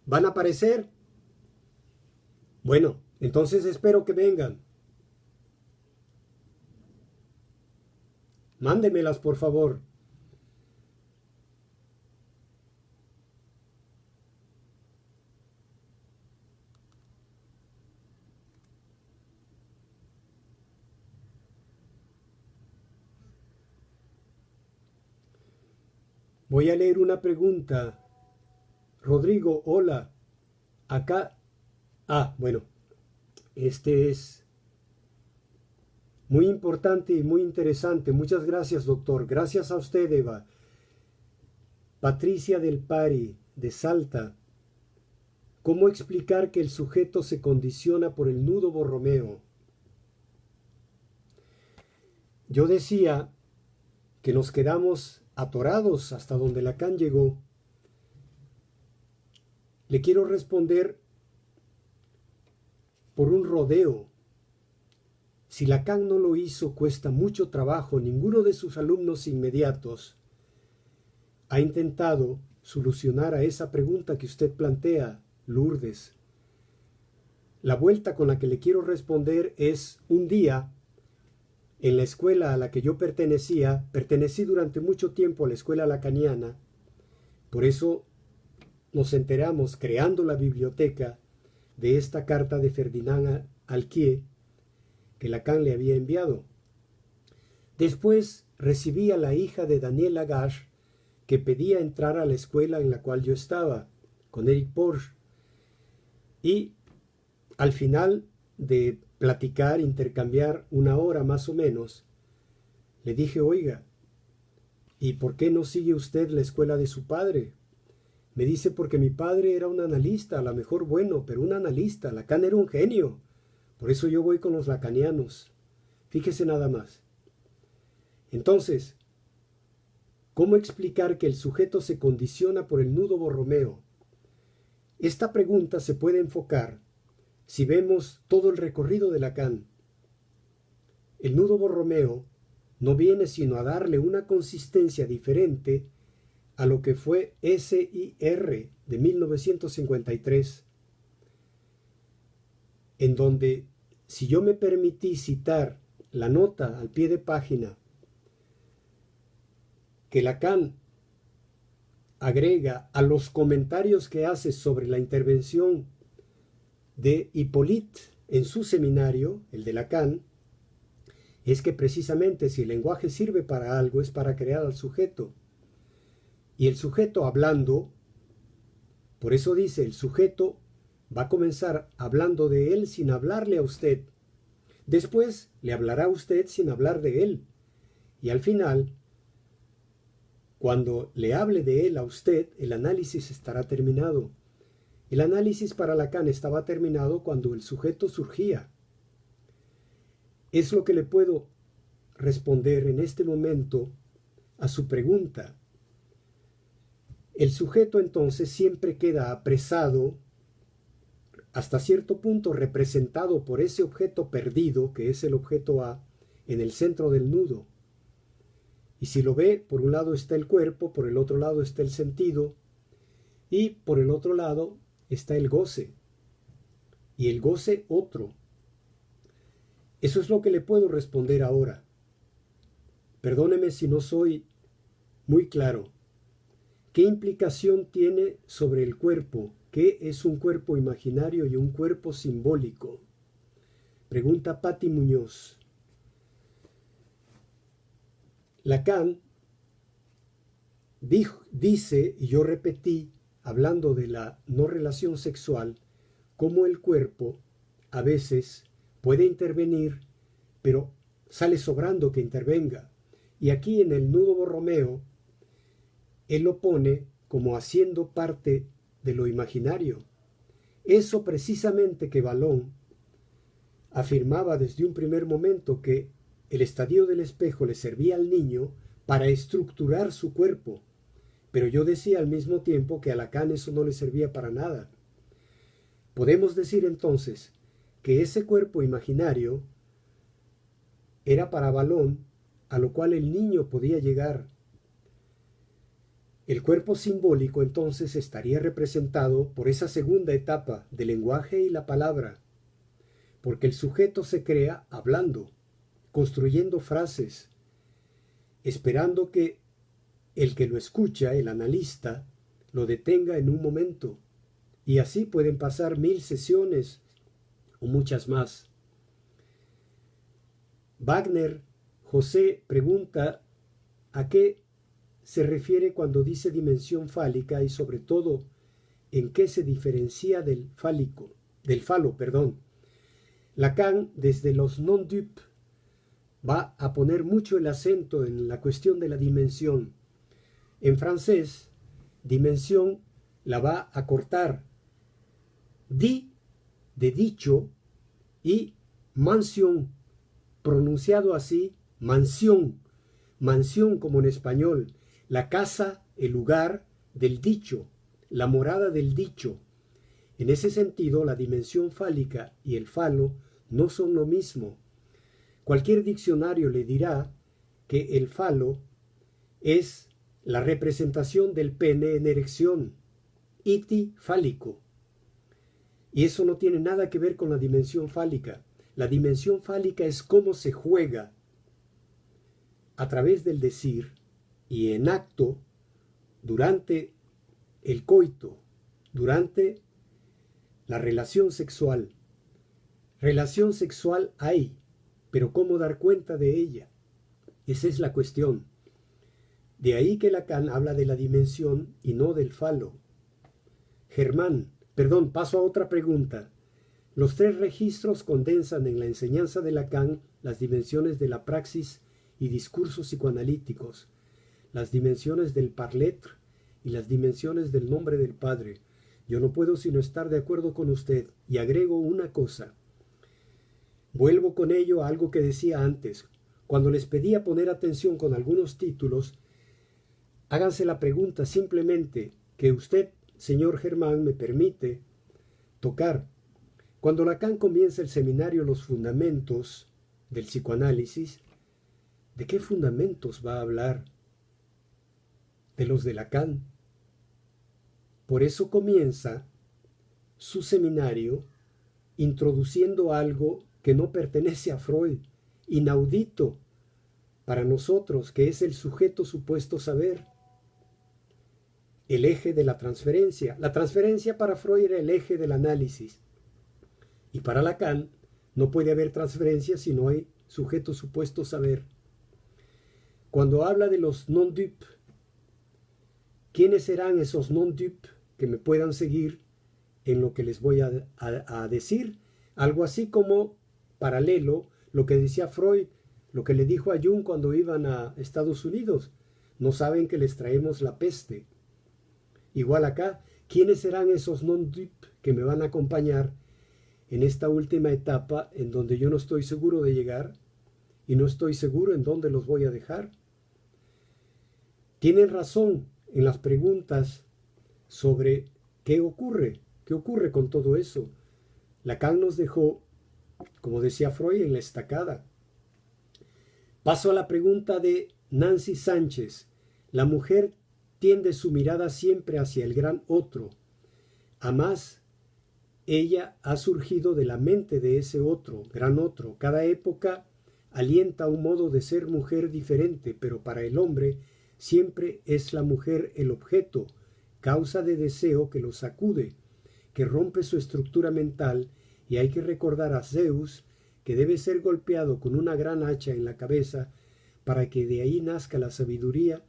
¿Van a aparecer? Bueno, entonces espero que vengan. Mándemelas, por favor. Voy a leer una pregunta. Rodrigo, hola. Acá. Bueno. Este es muy importante y muy interesante. Muchas gracias, doctor. Gracias a usted, Eva. Patricia del Pari, de Salta. ¿Cómo explicar que el sujeto se condiciona por el nudo Borromeo? Yo decía que nos quedamos atorados hasta donde Lacan llegó. Le quiero responder por un rodeo. Si Lacan no lo hizo, cuesta mucho trabajo. Ninguno de sus alumnos inmediatos ha intentado solucionar a esa pregunta que usted plantea, Lourdes. La vuelta con la que le quiero responder es: un día, en la escuela a la que yo pertenecí durante mucho tiempo a la escuela lacaniana, por eso nos enteramos, creando la biblioteca, de esta carta de Ferdinand Alquier que Lacan le había enviado. Después recibí a la hija de Daniel Lagache, que pedía entrar a la escuela en la cual yo estaba, con Eric Porge, y al final de platicar, intercambiar una hora más o menos, le dije: oiga, ¿y por qué no sigue usted la escuela de su padre? Me dice: porque mi padre era un analista, a lo mejor bueno, pero un analista. Lacan era un genio. Por eso yo voy con los lacanianos. Fíjese nada más. Entonces, ¿cómo explicar que el sujeto se condiciona por el nudo Borromeo? Esta pregunta se puede enfocar si vemos todo el recorrido de Lacan. El nudo Borromeo no viene sino a darle una consistencia diferente a lo que fue SIR de 1953, en donde, si yo me permití citar la nota al pie de página que Lacan agrega a los comentarios que hace sobre la intervención de Hippolyte en su seminario, el de Lacan, es que precisamente si el lenguaje sirve para algo es para crear al sujeto. Y el sujeto hablando, por eso dice, el sujeto va a comenzar hablando de él sin hablarle a usted. Después le hablará a usted sin hablar de él. Y al final, cuando le hable de él a usted, el análisis estará terminado. El análisis para Lacan estaba terminado cuando el sujeto surgía. Es lo que le puedo responder en este momento a su pregunta. El sujeto entonces siempre queda apresado, hasta cierto punto representado por ese objeto perdido, que es el objeto A, en el centro del nudo. Y si lo ve, por un lado está el cuerpo, por el otro lado está el sentido, y por el otro lado está el goce, y el goce otro. Eso es lo que le puedo responder ahora. Perdóneme si no soy muy claro. ¿Qué implicación tiene sobre el cuerpo? ¿Qué es un cuerpo imaginario y un cuerpo simbólico? Pregunta Patti Muñoz. Lacan dice, y yo repetí, hablando de la no relación sexual, cómo el cuerpo a veces puede intervenir, pero sale sobrando que intervenga. Y aquí en el nudo Borromeo, él lo pone como haciendo parte de lo imaginario. Eso precisamente que Vallon afirmaba desde un primer momento, que el estadio del espejo le servía al niño para estructurar su cuerpo. Pero yo decía al mismo tiempo que a Lacan eso no le servía para nada. Podemos decir entonces que ese cuerpo imaginario era para Vallon, a lo cual el niño podía llegar. El cuerpo simbólico entonces estaría representado por esa segunda etapa del lenguaje y la palabra, porque el sujeto se crea hablando, construyendo frases, esperando que el que lo escucha, el analista, lo detenga en un momento. Y así pueden pasar 1000 sesiones o muchas más. Wagner José pregunta a qué se refiere cuando dice dimensión fálica y sobre todo en qué se diferencia del falo. Lacan, desde los non-dup, va a poner mucho el acento en la cuestión de la dimensión. En francés, dimensión la va a cortar di de dicho y mansión, pronunciado así, mansión como en español, la casa, el lugar del dicho, la morada del dicho. En ese sentido, la dimensión fálica y el falo no son lo mismo. Cualquier diccionario le dirá que el falo es la representación del pene en erección, iti fálico. Y eso no tiene nada que ver con la dimensión fálica. La dimensión fálica es cómo se juega a través del decir y en acto durante el coito, durante la relación sexual. Relación sexual hay, pero ¿cómo dar cuenta de ella? Esa es la cuestión. De ahí que Lacan habla de la dimensión y no del falo. Paso a otra pregunta. Los 3 registros condensan en la enseñanza de Lacan las dimensiones de la praxis y discursos psicoanalíticos, las dimensiones del parler y las dimensiones del nombre del Padre. Yo no puedo sino estar de acuerdo con usted y agrego una cosa. Vuelvo con ello a algo que decía antes. Cuando les pedía poner atención con algunos títulos, háganse la pregunta simplemente que usted, señor Germán, me permite tocar. Cuando Lacan comienza el seminario Los Fundamentos del Psicoanálisis, ¿de qué fundamentos va a hablar? De los de Lacan. Por eso comienza su seminario introduciendo algo que no pertenece a Freud, inaudito para nosotros, que es el sujeto supuesto saber, el eje de la transferencia. La transferencia para Freud era el eje del análisis. Y para Lacan no puede haber transferencia si no hay sujeto supuesto saber. Cuando habla de los non-dup, ¿quiénes serán esos non-dup que me puedan seguir en lo que les voy a decir? Algo así como paralelo lo que decía Freud, lo que le dijo a Jung cuando iban a Estados Unidos. No saben que les traemos la peste. Igual acá, ¿quiénes serán esos non-dup que me van a acompañar en esta última etapa en donde yo no estoy seguro de llegar y no estoy seguro en dónde los voy a dejar? Tienen razón en las preguntas sobre qué ocurre con todo eso. Lacan nos dejó, como decía Freud, en la estacada. Paso a la pregunta de Nancy Sánchez. La mujer tiende su mirada siempre hacia el gran otro. A más, ella ha surgido de la mente de ese otro, gran otro. Cada época alienta un modo de ser mujer diferente, pero para el hombre siempre es la mujer el objeto, causa de deseo que lo sacude, que rompe su estructura mental, y hay que recordar a Zeus que debe ser golpeado con una gran hacha en la cabeza para que de ahí nazca la sabiduría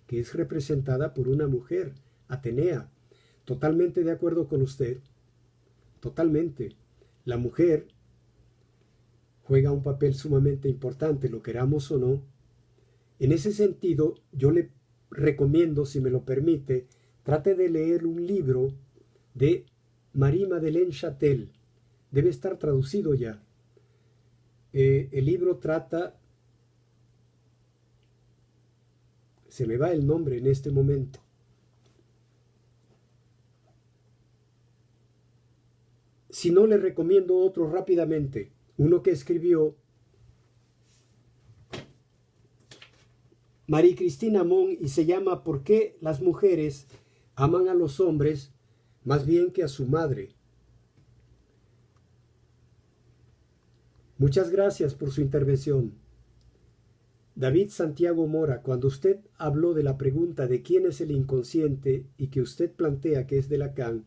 que es representada por una mujer, Atenea. Totalmente de acuerdo con usted. Totalmente. La mujer juega un papel sumamente importante, lo queramos o no. En ese sentido, yo le recomiendo, si me lo permite, trate de leer un libro de Marie-Madeleine Chatel. Debe estar traducido ya. El libro trata... Se me va el nombre en este momento. Si no, le recomiendo otro rápidamente. Uno que escribió María Cristina Mon y se llama ¿Por qué las mujeres aman a los hombres más bien que a su madre? Muchas gracias por su intervención. David Santiago Mora, cuando usted habló de la pregunta de quién es el inconsciente y que usted plantea que es de Lacan,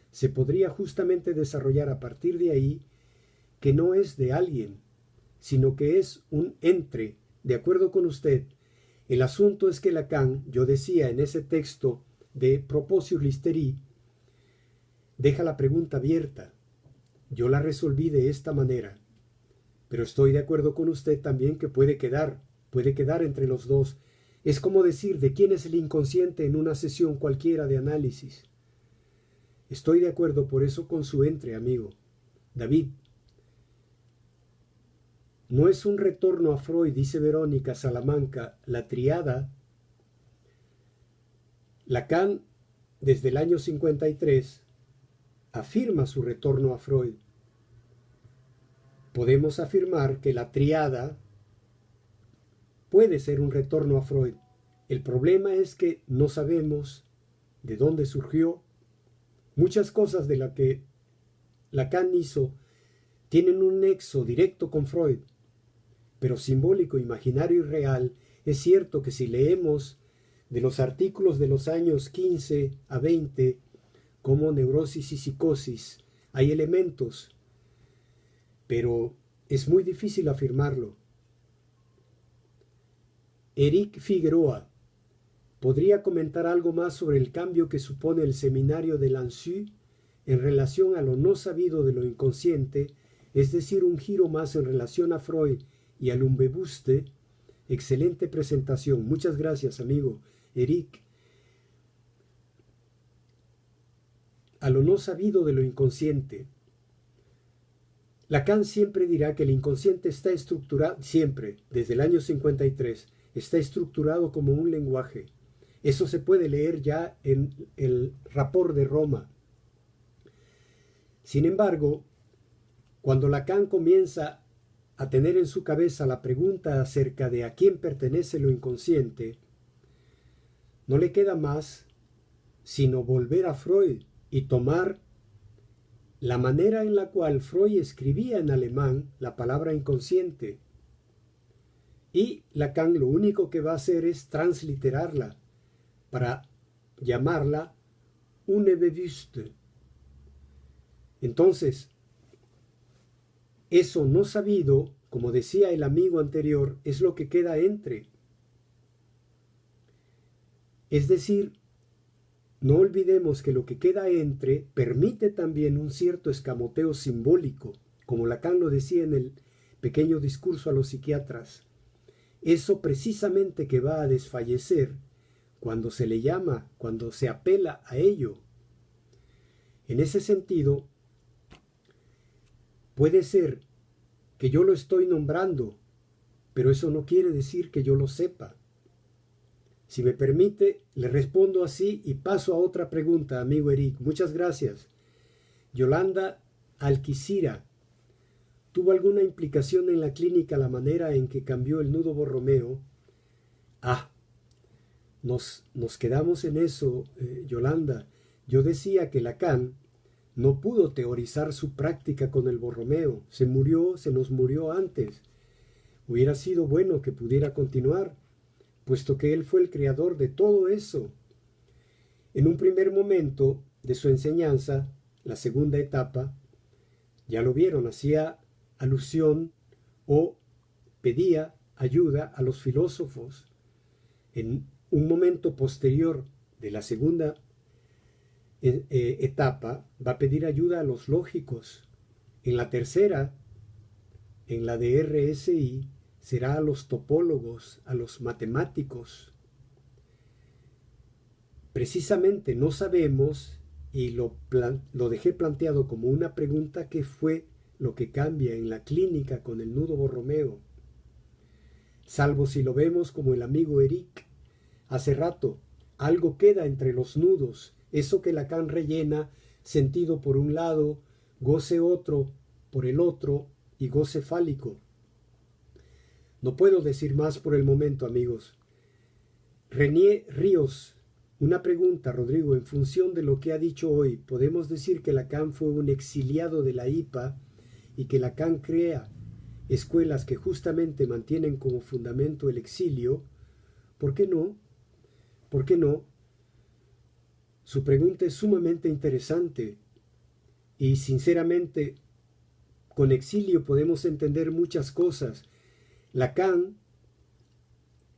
se podría justamente desarrollar a partir de ahí que no es de alguien, sino que es un entre. De acuerdo con usted, el asunto es que Lacan, yo decía en ese texto de Proposius Listerii, deja la pregunta abierta. Yo la resolví de esta manera, pero estoy de acuerdo con usted también que puede quedar entre los dos. Es como decir de quién es el inconsciente en una sesión cualquiera de análisis. Estoy de acuerdo por eso con su entre, amigo. David, no es un retorno a Freud, dice Verónica Salamanca, la triada. Lacan, desde el año 53, afirma su retorno a Freud. Podemos afirmar que la triada puede ser un retorno a Freud. El problema es que no sabemos de dónde surgió. Muchas cosas de las que Lacan hizo tienen un nexo directo con Freud, pero simbólico, imaginario y real. Es cierto que si leemos de los artículos de los años 15 a 20, como neurosis y psicosis, hay elementos, pero es muy difícil afirmarlo. Eric Figueroa, ¿podría comentar algo más sobre el cambio que supone el seminario de Lanzhou en relación a lo no sabido de lo inconsciente, es decir, un giro más en relación a Freud y al Umbebuste? Excelente presentación. Muchas gracias, amigo Eric. A lo no sabido de lo inconsciente. Lacan siempre dirá que el inconsciente está estructurado, siempre, desde el año 53, está estructurado como un lenguaje. Eso se puede leer ya en el Rapport de Roma. Sin embargo, cuando Lacan comienza a tener en su cabeza la pregunta acerca de a quién pertenece lo inconsciente, no le queda más sino volver a Freud y tomar la manera en la cual Freud escribía en alemán la palabra inconsciente. Y Lacan lo único que va a hacer es transliterarla para llamarla Unbewusste. Entonces, eso no sabido, como decía el amigo anterior, es lo que queda entre. Es decir, no olvidemos que lo que queda entre permite también un cierto escamoteo simbólico, como Lacan lo decía en el pequeño discurso a los psiquiatras. Eso precisamente que va a desfallecer cuando se le llama, cuando se apela a ello. En ese sentido, puede ser que yo lo estoy nombrando, pero eso no quiere decir que yo lo sepa. Si me permite, le respondo así y paso a otra pregunta, amigo Eric. Muchas gracias. Yolanda Alquicira, ¿tuvo alguna implicación en la clínica la manera en que cambió el nudo Borromeo? Nos quedamos en eso, Yolanda. Yo decía que Lacan no pudo teorizar su práctica con el Borromeo. Se nos murió antes. Hubiera sido bueno que pudiera continuar, puesto que él fue el creador de todo eso. En un primer momento de su enseñanza, la segunda etapa, ya lo vieron, hacía alusión o pedía ayuda a los filósofos. En un momento posterior de la segunda etapa, va a pedir ayuda a los lógicos. En la tercera, en la de RSI, será a los topólogos, a los matemáticos. Precisamente no sabemos, y lo dejé planteado como una pregunta, que fue lo que cambia en la clínica con el nudo Borromeo. Salvo si lo vemos como el amigo Eric. Hace rato, algo queda entre los nudos, eso que Lacan rellena, sentido por un lado, goce otro por el otro y goce fálico. No puedo decir más por el momento, amigos. René Ríos, una pregunta, Rodrigo. En función de lo que ha dicho hoy, ¿podemos decir que Lacan fue un exiliado de la IPA y que Lacan crea escuelas que justamente mantienen como fundamento el exilio, ¿por qué no? ¿Por qué no? Su pregunta es sumamente interesante y sinceramente con exilio podemos entender muchas cosas. Lacan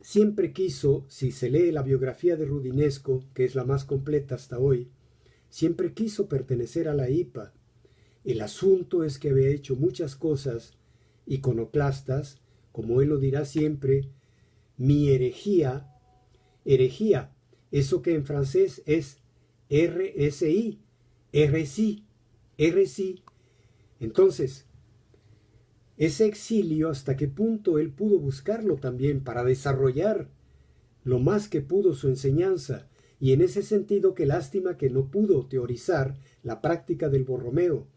siempre quiso, si se lee la biografía de Rudinesco, que es la más completa hasta hoy, siempre quiso pertenecer a la IPA. El asunto es que había hecho muchas cosas iconoclastas, como él lo dirá siempre, mi herejía, eso que en francés es RSI, RSI. Entonces, ese exilio, ¿hasta qué punto él pudo buscarlo también para desarrollar lo más que pudo su enseñanza? Y en ese sentido, qué lástima que no pudo teorizar la práctica del Borromeo.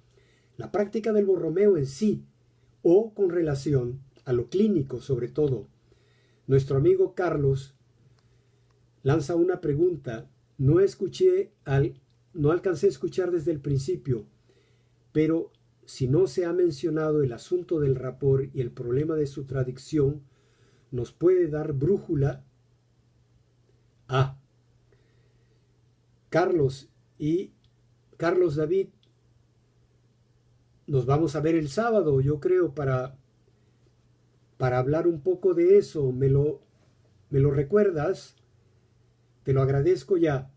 La práctica del Borromeo en sí, o con relación a lo clínico sobre todo. Nuestro amigo Carlos lanza una pregunta. No alcancé a escuchar desde el principio, pero si no se ha mencionado el asunto del rapport y el problema de su tradición, ¿nos puede dar brújula? Carlos David, nos vamos a ver el sábado, yo creo, para hablar un poco de eso. ¿Me lo recuerdas? Te lo agradezco ya.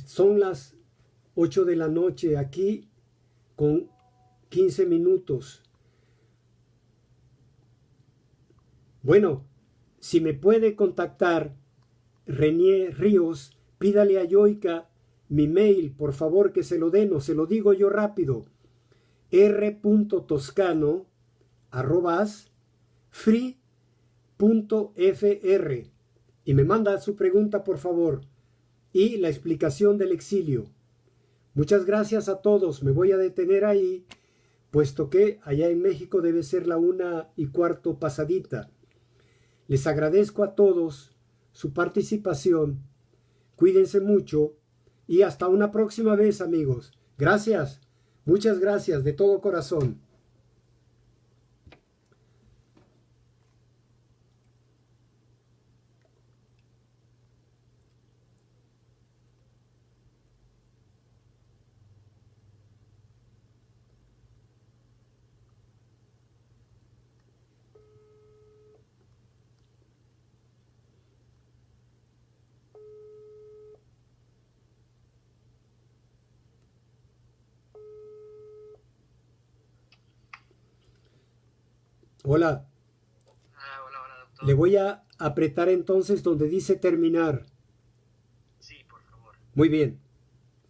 Son las 8 de la noche aquí con 15 minutos. Bueno, si me puede contactar Renier Ríos, pídale a Yoica mi mail, por favor, que se lo den, o se lo digo yo rápido. r.toscano@free.fr y me manda su pregunta, por favor, y la explicación del exilio. Muchas gracias a todos. Me voy a detener ahí, puesto que allá en México debe ser la 1:15 pasadita. Les agradezco a todos su participación. Cuídense mucho y hasta una próxima vez, amigos. Gracias. Muchas gracias de todo corazón. Hola. Hola, doctor. Le voy a apretar entonces donde dice terminar. Sí, por favor. Muy bien.